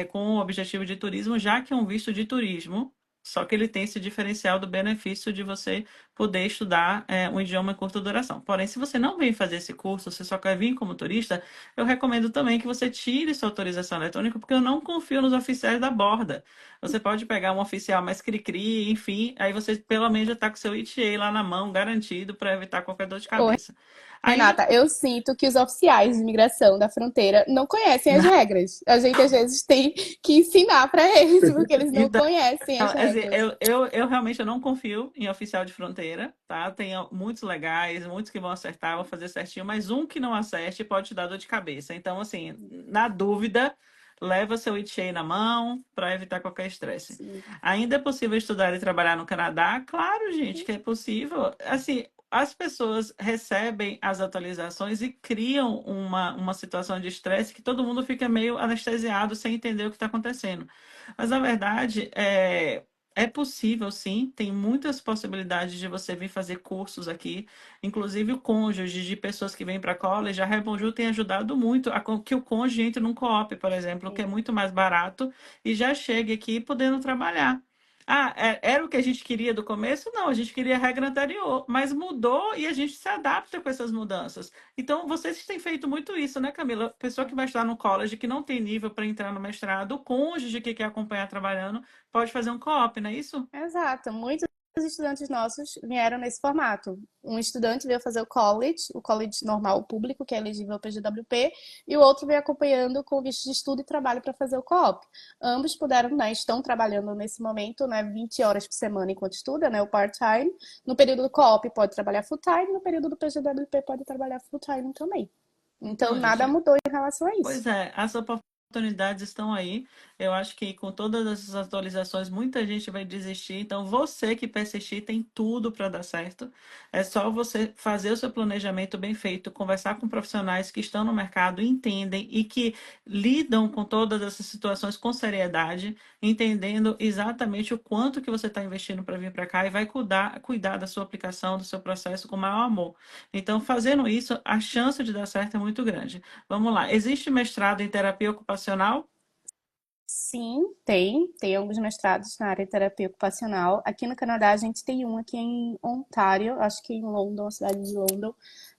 com o objetivo de turismo, já que é um visto de turismo, só que ele tem esse diferencial do benefício de você poder estudar um idioma em curta duração. Porém, se você não vem fazer esse curso, você só quer vir como turista, eu recomendo também que você tire sua autorização eletrônica, porque eu não confio nos oficiais da borda. Você pode pegar um oficial mais cri-cri, enfim, aí você pelo menos já está com seu ETA lá na mão, garantido, para evitar qualquer dor de cabeça. Ainda Renata, eu sinto que os oficiais de imigração da fronteira não conhecem as regras. A gente às vezes tem que ensinar para eles, porque eles não então, conhecem as assim, regras. eu realmente eu não confio em oficial de fronteira, tá? Tem muitos legais, muitos que vão acertar, vão fazer certinho, mas um que não acerte pode te dar dor de cabeça. Então, assim, na dúvida, leva seu ETA na mão para evitar qualquer estresse. Sim. Ainda é possível estudar e trabalhar no Canadá? Claro, gente, que é possível. Assim, as pessoas recebem as atualizações e criam uma situação de estresse que todo mundo fica meio anestesiado sem entender o que está acontecendo. Mas na verdade, é possível sim, tem muitas possibilidades de você vir fazer cursos aqui, inclusive o cônjuge de pessoas que vêm para a college, a Rebonju tem ajudado muito a que o cônjuge entre num co-op, por exemplo, que é muito mais barato e já chegue aqui podendo trabalhar. Ah, era o que a gente queria do começo? Não, a gente queria a regra anterior, mas mudou e a gente se adapta com essas mudanças. Então, vocês têm feito muito isso, né, Camila? Pessoa que vai estar no college, que não tem nível para entrar no mestrado, o cônjuge que quer acompanhar trabalhando, pode fazer um co-op, não é isso? Exato. Muitos estudantes nossos vieram nesse formato. Um estudante veio fazer o college normal, o público, que é elegível ao PGWP, e o outro veio acompanhando com visto de estudo e trabalho para fazer o co-op. Ambos puderam, né, estão trabalhando nesse momento, né, 20 horas por semana enquanto estuda, né, o part-time. No período do co-op pode trabalhar full-time, no período do PGWP pode trabalhar full-time também. Então, Não, nada gente, mudou em relação a isso. pois é, as oportunidades estão aí. Eu acho que com todas essas atualizações, muita gente vai desistir. Então, você que persistir tem tudo para dar certo. É só você fazer o seu planejamento bem feito, conversar com profissionais que estão no mercado, entendem e que lidam com todas essas situações com seriedade, entendendo exatamente o quanto que você está investindo para vir para cá e vai cuidar da sua aplicação, do seu processo com o maior amor. Então, fazendo isso, a chance de dar certo é muito grande. Vamos lá. Existe mestrado em terapia ocupacional? Sim, tem alguns mestrados na área de terapia ocupacional. Aqui no Canadá, a gente tem um aqui em Ontário, acho que em London, a cidade de London.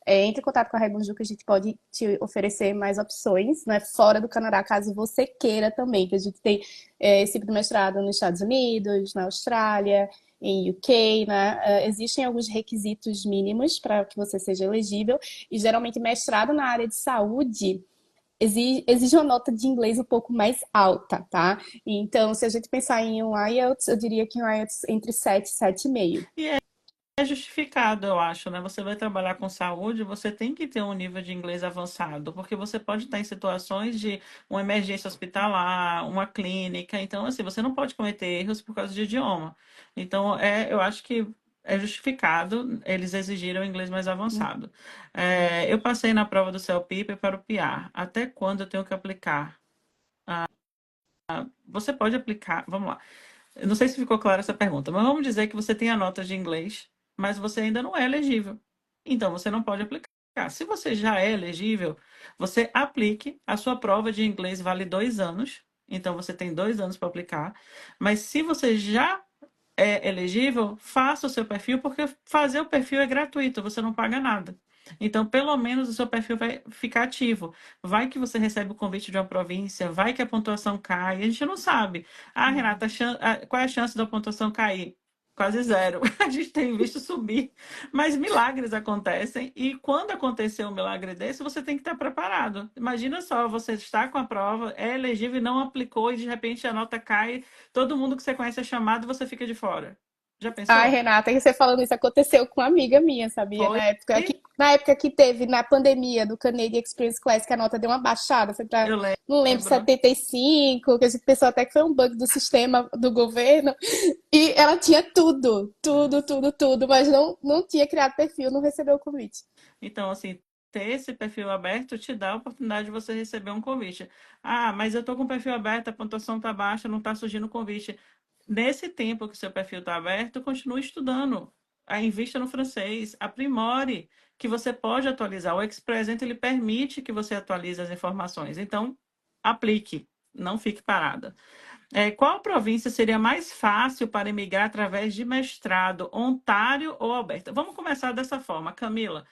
Entre em contato com a Rebonju que a gente pode te oferecer mais opções, né, fora do Canadá, caso você queira também, que a gente tem esse tipo de mestrado nos Estados Unidos, na Austrália, em UK, né? Existem alguns requisitos mínimos para que você seja elegível, e geralmente mestrado na área de saúde exige uma nota de inglês um pouco mais alta, tá? Então, se a gente pensar em um IELTS, eu diria que um IELTS entre 7 e 7,5. E é justificado, eu acho, né? Você vai trabalhar com saúde, você tem que ter um nível de inglês avançado, porque você pode estar em situações de uma emergência hospitalar, uma clínica, então, assim, você não pode cometer erros por causa de idioma. Então, eu acho que é justificado eles exigirem o inglês mais avançado. Eu passei na prova do CELPIP para o PR. Até quando eu tenho que aplicar? Você pode aplicar, vamos lá. Eu não sei se ficou clara essa pergunta, mas vamos dizer que você tem a nota de inglês, mas você ainda não é elegível. Então, você não pode aplicar. Se você já é elegível, você aplique. A sua prova de inglês vale 2 anos. Então, você tem 2 anos para aplicar. Mas se você já é elegível, faça o seu perfil, porque fazer o perfil é gratuito, você não paga nada. Então, pelo menos o seu perfil vai ficar ativo. Vai que você recebe o convite de uma província, vai que a pontuação cai, a gente não sabe. Ah, Renata, qual é a chance da pontuação cair? Quase zero. A gente tem visto subir. Mas milagres acontecem, e quando acontecer um milagre desse, você tem que estar preparado. Imagina só, você está com a prova, é elegível e não aplicou, e de repente a nota cai, todo mundo que você conhece é chamado e você fica de fora. Já Ai, pensou? Renata, e você falando isso aconteceu com uma amiga minha, sabia? Foi. Na época que teve na pandemia do Canadian Experience Class, que a nota deu uma baixada, foi para, Eu não lembro, lembro. 75, que a gente pensou até que foi um bug do sistema do governo. E ela tinha tudo, tudo, tudo, tudo, mas não tinha criado perfil, não recebeu o convite. Então, assim, ter esse perfil aberto te dá a oportunidade de você receber um convite. Ah, mas eu tô com o perfil aberto, a pontuação tá baixa, não tá surgindo convite. Nesse tempo que o seu perfil está aberto, continue estudando. Invista no francês, aprimore, que você pode atualizar. O Ex-Present, ele permite que você atualize as informações. Então, aplique, não fique parada. Qual província seria mais fácil para emigrar através de mestrado, Ontário ou Alberta? Vamos começar dessa forma, Camila.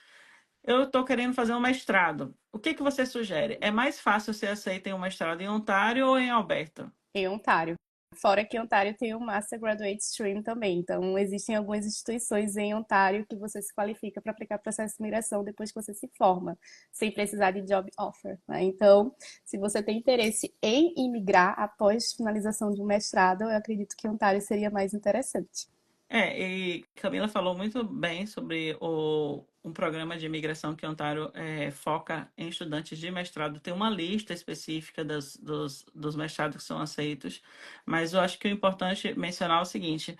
Eu estou querendo fazer um mestrado. O que que você sugere? É mais fácil ser aceita em um mestrado em Ontário ou em Alberta? Em Ontário. Fora que Ontário tem o Master Graduate Stream também. Então, existem algumas instituições em Ontário que você se qualifica para aplicar processo de imigração depois que você se forma, sem precisar de job offer, né? Então, se você tem interesse em imigrar após finalização de um mestrado, eu acredito que Ontário seria mais interessante. E Camila falou muito bem sobre um programa de imigração que Ontário foca em estudantes de mestrado. Tem uma lista específica dos mestrados que são aceitos, mas eu acho que o importante é mencionar o seguinte: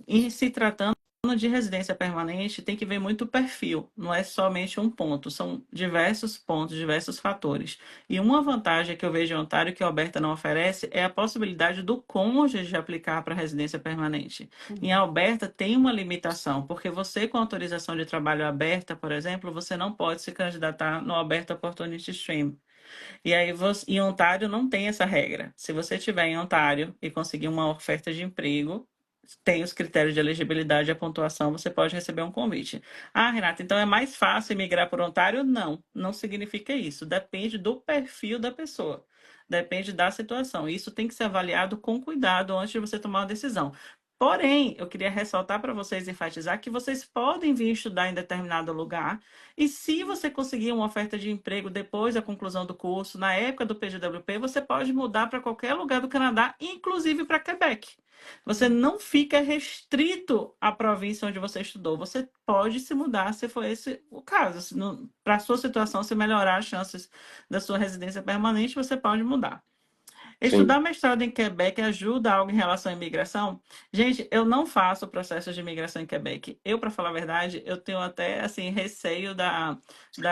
em se tratando de residência permanente, tem que ver muito o perfil, não é somente um ponto, são diversos pontos, diversos fatores. E uma vantagem que eu vejo em Ontário que a Alberta não oferece é a possibilidade do cônjuge aplicar para residência permanente. Em Alberta tem uma limitação, porque você com autorização de trabalho aberta, por exemplo, você não pode se candidatar no Alberta Opportunity Stream. E aí em Ontário não tem essa regra. Se você estiver em Ontário e conseguir uma oferta de emprego, tem os critérios de elegibilidade e a pontuação, você pode receber um convite. Ah, Renata, então é mais fácil migrar por Ontário? Não, não significa isso. Depende do perfil da pessoa. Depende da situação. Isso tem que ser avaliado com cuidado antes de você tomar uma decisão. Porém, eu queria ressaltar para vocês, enfatizar que vocês podem vir estudar em determinado lugar e se você conseguir uma oferta de emprego depois da conclusão do curso, na época do PGWP, você pode mudar para qualquer lugar do Canadá, inclusive para Quebec. Você não fica restrito à província onde você estudou. Você pode se mudar se for esse o caso. Para a sua situação, se melhorar as chances da sua residência permanente, você pode mudar. Sim. Estudar mestrado em Quebec ajuda algo em relação à imigração? Gente, eu não faço processo de imigração em Quebec. Eu, para falar a verdade, eu tenho até assim receio da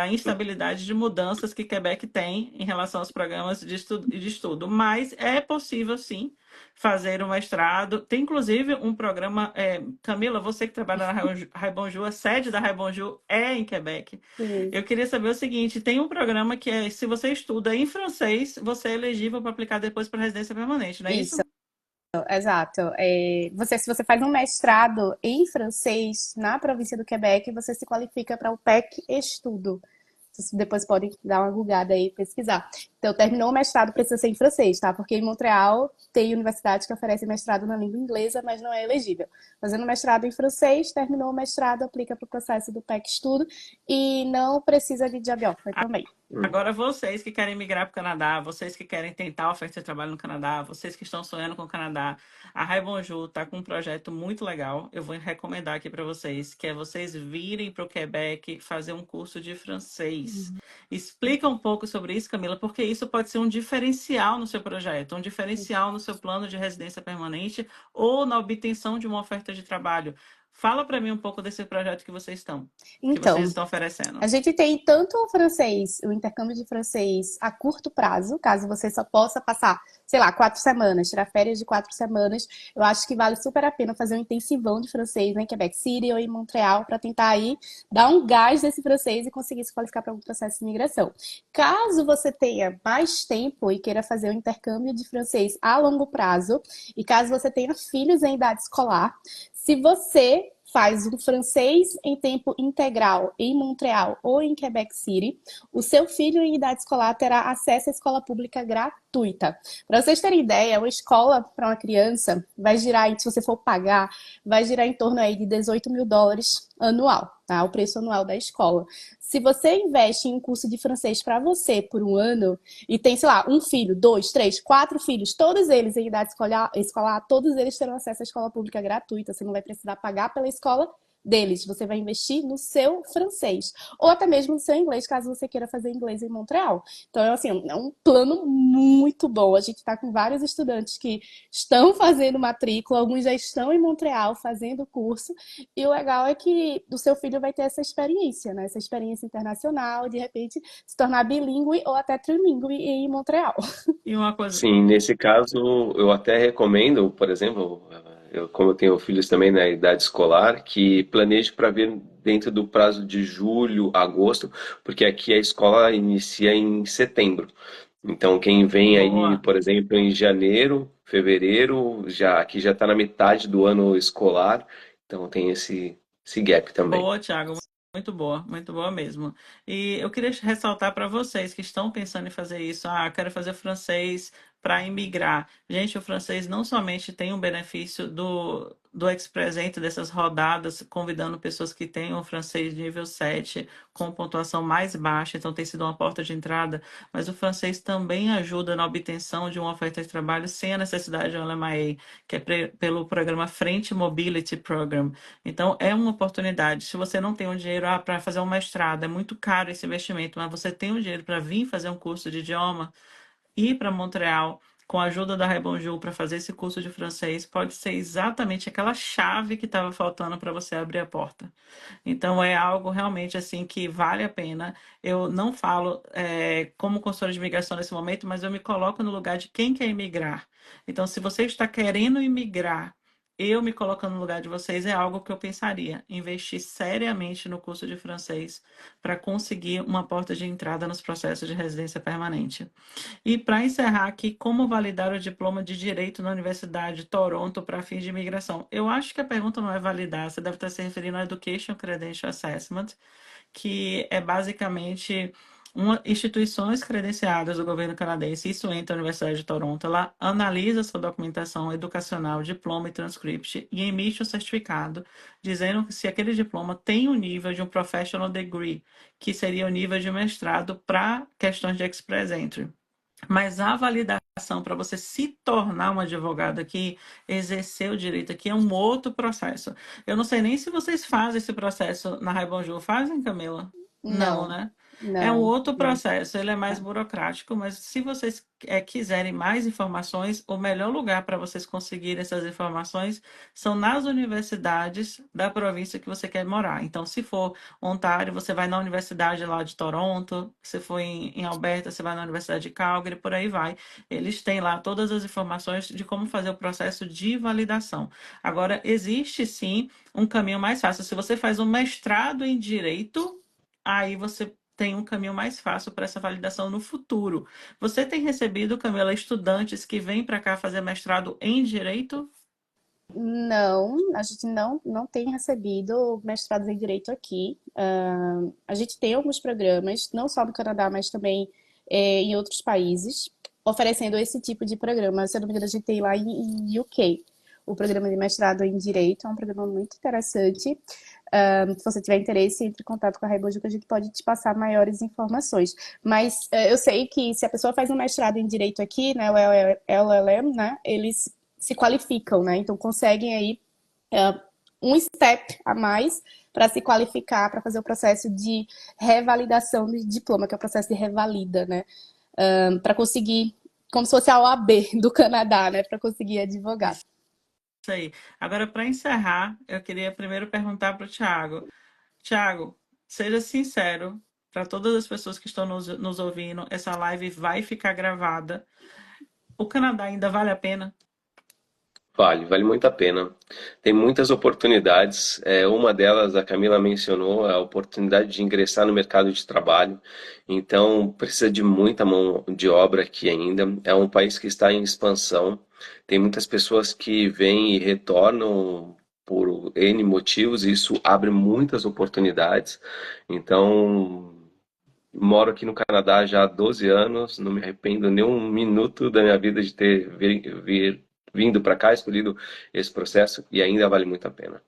instabilidade de mudanças que Quebec tem em relação aos programas de estudo. Mas é possível, sim, fazer um mestrado. Tem, inclusive, um programa... Camila, você que trabalha na Raibonju, a sede da Raibonju é em Quebec. Sim. Eu queria saber o seguinte: tem um programa que é, se você estuda em francês, você é elegível para aplicar depois para residência permanente, não é Isso, isso? exato. Se você faz um mestrado em francês na província do Quebec, você se qualifica para o PEC Estudo. Vocês depois podem dar uma googada aí e pesquisar. Então, terminou o mestrado, precisa ser em francês, tá? Porque em Montreal tem universidade que oferece mestrado na língua inglesa, mas não é elegível. Fazendo mestrado em francês, terminou o mestrado, aplica para o processo do PEC Estudo e não precisa de job offer também. Agora, vocês que querem migrar para o Canadá, vocês que querem tentar oferta de trabalho no Canadá, vocês que estão sonhando com o Canadá, a Raibonju está com um projeto muito legal. Eu vou recomendar aqui para vocês, que é vocês virem para o Quebec fazer um curso de francês. Explica um pouco sobre isso, Camila, porque isso pode ser um diferencial no seu projeto, um diferencial no seu plano de residência permanente ou na obtenção de uma oferta de trabalho. Fala para mim um pouco desse projeto que vocês Então, estão oferecendo. a gente tem tanto o francês, o intercâmbio de francês a curto prazo, caso você só possa passar, sei lá, 4 semanas, tirar férias de 4 semanas. Eu acho que vale super a pena fazer um intensivão de francês, né, em Quebec City ou em Montreal, para tentar aí dar um gás nesse francês e conseguir se qualificar para algum processo de imigração. Caso você tenha mais tempo e queira fazer o intercâmbio de francês a longo prazo, e caso você tenha filhos em idade escolar, se você faz um francês em tempo integral em Montreal ou em Quebec City, o seu filho em idade escolar terá acesso à escola pública gratuita. Para vocês terem ideia, uma escola para uma criança vai girar, se você for pagar, vai girar em torno aí de US$ 18.000 anual, tá? O preço anual da escola. Se você investe em um curso de francês para você por um ano e tem, sei lá, um filho, 2, 3, 4 filhos, todos eles em idade escolar, todos eles terão acesso à escola pública gratuita. Você não vai precisar pagar pela escola deles. Você vai investir no seu francês. Ou até mesmo no seu inglês, caso você queira fazer inglês em Montreal. Então, assim, é um plano muito bom. A gente está com vários estudantes que estão fazendo matrícula, alguns já estão em Montreal fazendo o curso. E o legal é que o seu filho vai ter essa experiência, né? Essa experiência internacional, de repente se tornar bilíngue ou até trilíngue em Montreal. E uma coisa, Sim, nesse caso, eu até recomendo, por exemplo, como eu tenho filhos também na idade escolar, que planeje para vir dentro do prazo de julho, agosto, porque aqui a escola inicia em setembro. Então, quem vem aí, boa. por exemplo, em janeiro, fevereiro, já aqui já está na metade do ano escolar, então tem esse gap também. Boa, Thiago. Muito boa mesmo. E eu queria ressaltar para vocês que estão pensando em fazer isso. Ah, quero fazer francês para imigrar. Gente, o francês não somente tem um benefício do Express Entry, dessas rodadas, convidando pessoas que tenham o francês nível 7 com pontuação mais baixa, então tem sido uma porta de entrada, mas o francês também ajuda na obtenção de uma oferta de trabalho sem a necessidade de um LMIA, que é pelo programa Frente Mobility Program. Então, é uma oportunidade. Se você não tem o dinheiro para fazer um mestrado, é muito caro esse investimento, mas você tem o dinheiro para vir fazer um curso de idioma, ir para Montreal com a ajuda da Rebonjour para fazer esse curso de francês, pode ser exatamente aquela chave que estava faltando para você abrir a porta. Então é algo realmente assim que vale a pena. Eu não falo como consultora de imigração nesse momento, mas eu me coloco no lugar de quem quer imigrar. Então, se você está querendo imigrar, eu me colocando no lugar de vocês é algo que eu pensaria, investir seriamente no curso de francês para conseguir uma porta de entrada nos processos de residência permanente. E para encerrar aqui, como validar o diploma de Direito na Universidade de Toronto para fins de imigração? Eu acho que a pergunta não é validar, você deve estar se referindo ao Education Credential Assessment, que é basicamente instituições credenciadas do governo canadense, isso entra na Universidade de Toronto, ela analisa sua documentação educacional, diploma e transcript e emite um certificado dizendo que se aquele diploma tem o nível de um professional degree, que seria o nível de mestrado para questões de express entry. Mas a validação para você se tornar um advogado aqui, exercer o direito aqui, é um outro processo. Eu não sei nem se vocês fazem esse processo na Raibonjour. Fazem, Camila? Não, Não, né? É um não, outro não. processo, ele é mais Tá. burocrático, mas se vocês quiserem mais informações, o melhor lugar para vocês conseguirem essas informações são nas universidades da província que você quer morar. Então, se for Ontário, você vai na Universidade lá de Toronto, se for em Alberta, você vai na Universidade de Calgary, por aí vai. Eles têm lá todas as informações de como fazer o processo de validação. Agora, existe sim um caminho mais fácil. Se você faz um mestrado em Direito, aí você tem um caminho mais fácil para essa validação no futuro. Você tem recebido, Camila, estudantes que vêm para cá fazer mestrado em Direito? Não, a gente não tem recebido mestrados em direito aqui. A gente tem alguns programas, não só no Canadá, mas também em outros países, oferecendo esse tipo de programa. Se eu não me engano, a gente tem lá em UK. O programa de mestrado em direito é um programa muito interessante. Se você tiver interesse, entre em contato com a Raiboju que a gente pode te passar maiores informações. Mas eu sei que se a pessoa faz um mestrado em direito aqui, né, o LLM, né, eles se qualificam, né? Então conseguem aí um step a mais para se qualificar, para fazer o processo de revalidação de diploma, que é o processo de revalida, né? Para conseguir, como se fosse a OAB do Canadá, né? Para conseguir advogar. Isso aí. Agora, para encerrar, eu queria primeiro perguntar para o Tiago. Tiago, seja sincero, para todas as pessoas que estão nos ouvindo, essa live vai ficar gravada. O Canadá ainda vale a pena? Vale muito a pena. Tem muitas oportunidades. Uma delas, a Camila mencionou, é a oportunidade de ingressar no mercado de trabalho. Então, precisa de muita mão de obra aqui ainda. É um país que está em expansão. Tem muitas pessoas que vêm e retornam por N motivos, e isso abre muitas oportunidades. Então, moro aqui no Canadá já há 12 anos, não me arrependo nem um minuto da minha vida de ter vindo para cá, escolhido esse processo, e ainda vale muito a pena.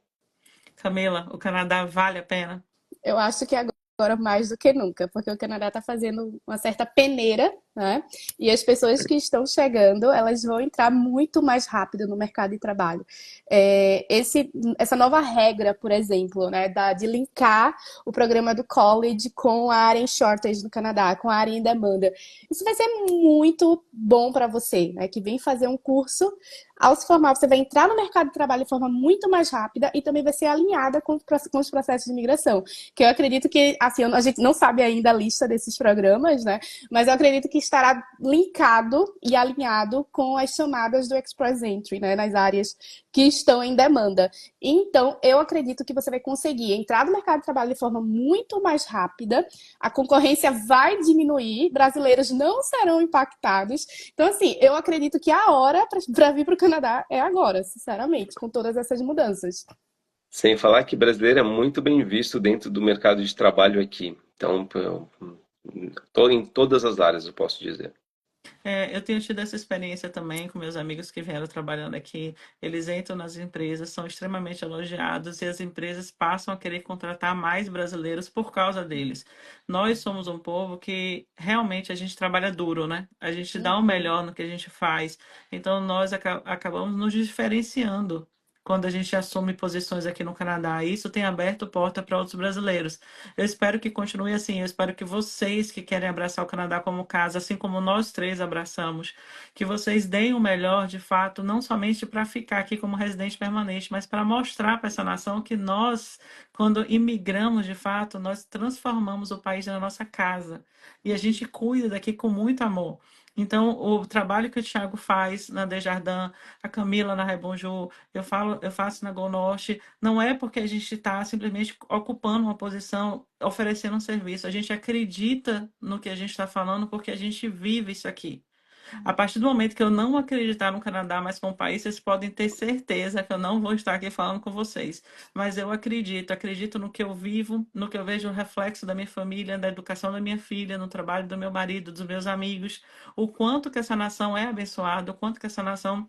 Camila, o Canadá vale a pena? Eu acho que agora mais do que nunca, porque o Canadá está fazendo uma certa peneira, né? E as pessoas que estão chegando, elas vão entrar muito mais rápido no mercado de trabalho. Essa nova regra, por exemplo, né, de linkar o programa do college com a área em shortage no Canadá, com a área em demanda. Isso vai ser muito bom para você, né, que vem fazer um curso. Ao se formar, você vai entrar no mercado de trabalho de forma muito mais rápida e também vai ser alinhada com os processos de imigração. Que eu acredito que, assim, a gente não sabe ainda a lista desses programas, né? Mas eu acredito que estará linkado e alinhado com as chamadas do Express Entry, né? Nas áreas que estão em demanda. Então, eu acredito que você vai conseguir entrar no mercado de trabalho de forma muito mais rápida, a concorrência vai diminuir, brasileiros não serão impactados. Então, assim, eu acredito que a hora para vir para o Canadá é agora, sinceramente, com todas essas mudanças. Sem falar que brasileiro é muito bem visto dentro do mercado de trabalho aqui. Então, em todas as áreas, eu posso dizer. Eu tenho tido essa experiência também com meus amigos que vieram trabalhando aqui. Eles entram nas empresas, são extremamente elogiados e as empresas passam a querer contratar mais brasileiros por causa deles. Nós somos um povo que realmente a gente trabalha duro, né? A gente dá o Uhum. melhor no que a gente faz. Então nós acabamos nos diferenciando quando a gente assume posições aqui no Canadá. E isso tem aberto porta para outros brasileiros. Eu espero que continue assim. Eu espero que vocês que querem abraçar o Canadá como casa, assim como nós três abraçamos, que vocês deem o melhor, de fato, não somente para ficar aqui como residente permanente, mas para mostrar para essa nação que nós, quando imigramos, de fato, nós transformamos o país na nossa casa. E a gente cuida daqui com muito amor. Então, o trabalho que o Thiago faz na Desjardins, a Camila na Rebonjour, eu faço na Go Norte, não é porque a gente está simplesmente ocupando uma posição, oferecendo um serviço. A gente acredita no que a gente está falando porque a gente vive isso aqui. A partir do momento que eu não acreditar no Canadá mais como país, vocês podem ter certeza que eu não vou estar aqui falando com vocês. Mas eu acredito no que eu vivo, no que eu vejo o reflexo da minha família, da educação da minha filha, no trabalho do meu marido, dos meus amigos, o quanto que essa nação é abençoada, o quanto que essa nação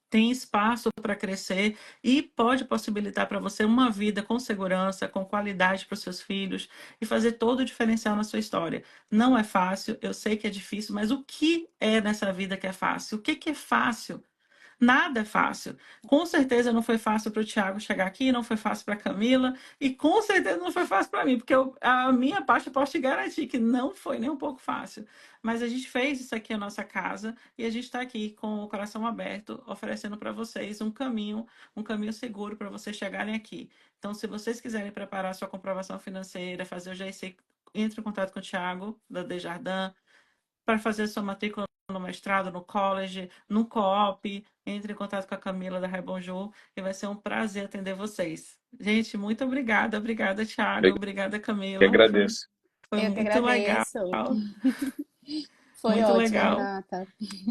tem espaço para crescer e pode possibilitar para você uma vida com segurança, com qualidade para os seus filhos e fazer todo o diferencial na sua história. Não é fácil, eu sei que é difícil, mas o que é nessa vida que é fácil? O que que é fácil? Nada é fácil. Com certeza não foi fácil para o Thiago chegar aqui, não foi fácil para a Camila, e com certeza não foi fácil para mim, porque a minha parte eu posso te garantir que não foi nem um pouco fácil. Mas a gente fez isso aqui a nossa casa e a gente está aqui com o coração aberto, oferecendo para vocês um caminho seguro para vocês chegarem aqui. Então, se vocês quiserem preparar sua comprovação financeira, fazer o GIC, entre em contato com o Thiago, da Desjardins, para fazer sua matrícula no mestrado, no college, no co-op, entre em contato com a Camila da Rebonjour e vai ser um prazer atender vocês. Gente, muito obrigada. Obrigada, Eu Thiago. Obrigada, que Camila. agradeço. Foi Eu que muito legal. agradeço. Foi Muito ótimo, legal. Renata.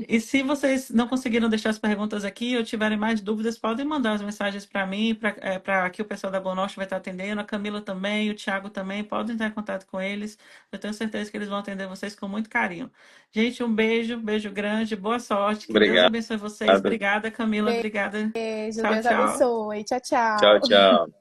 E se vocês não conseguiram deixar as perguntas aqui ou tiverem mais dúvidas, podem mandar as mensagens para mim, para aqui o pessoal da Bonorte vai estar atendendo, a Camila também, o Thiago também, podem entrar em contato com eles. Eu tenho certeza que eles vão atender vocês com muito carinho. Gente, um beijo, beijo grande, boa sorte, que Deus Obrigado. abençoe vocês. Obrigada, Camila, obrigada. Beijo, Tchau, Deus tchau. abençoe. Tchau, Tchau, tchau. tchau.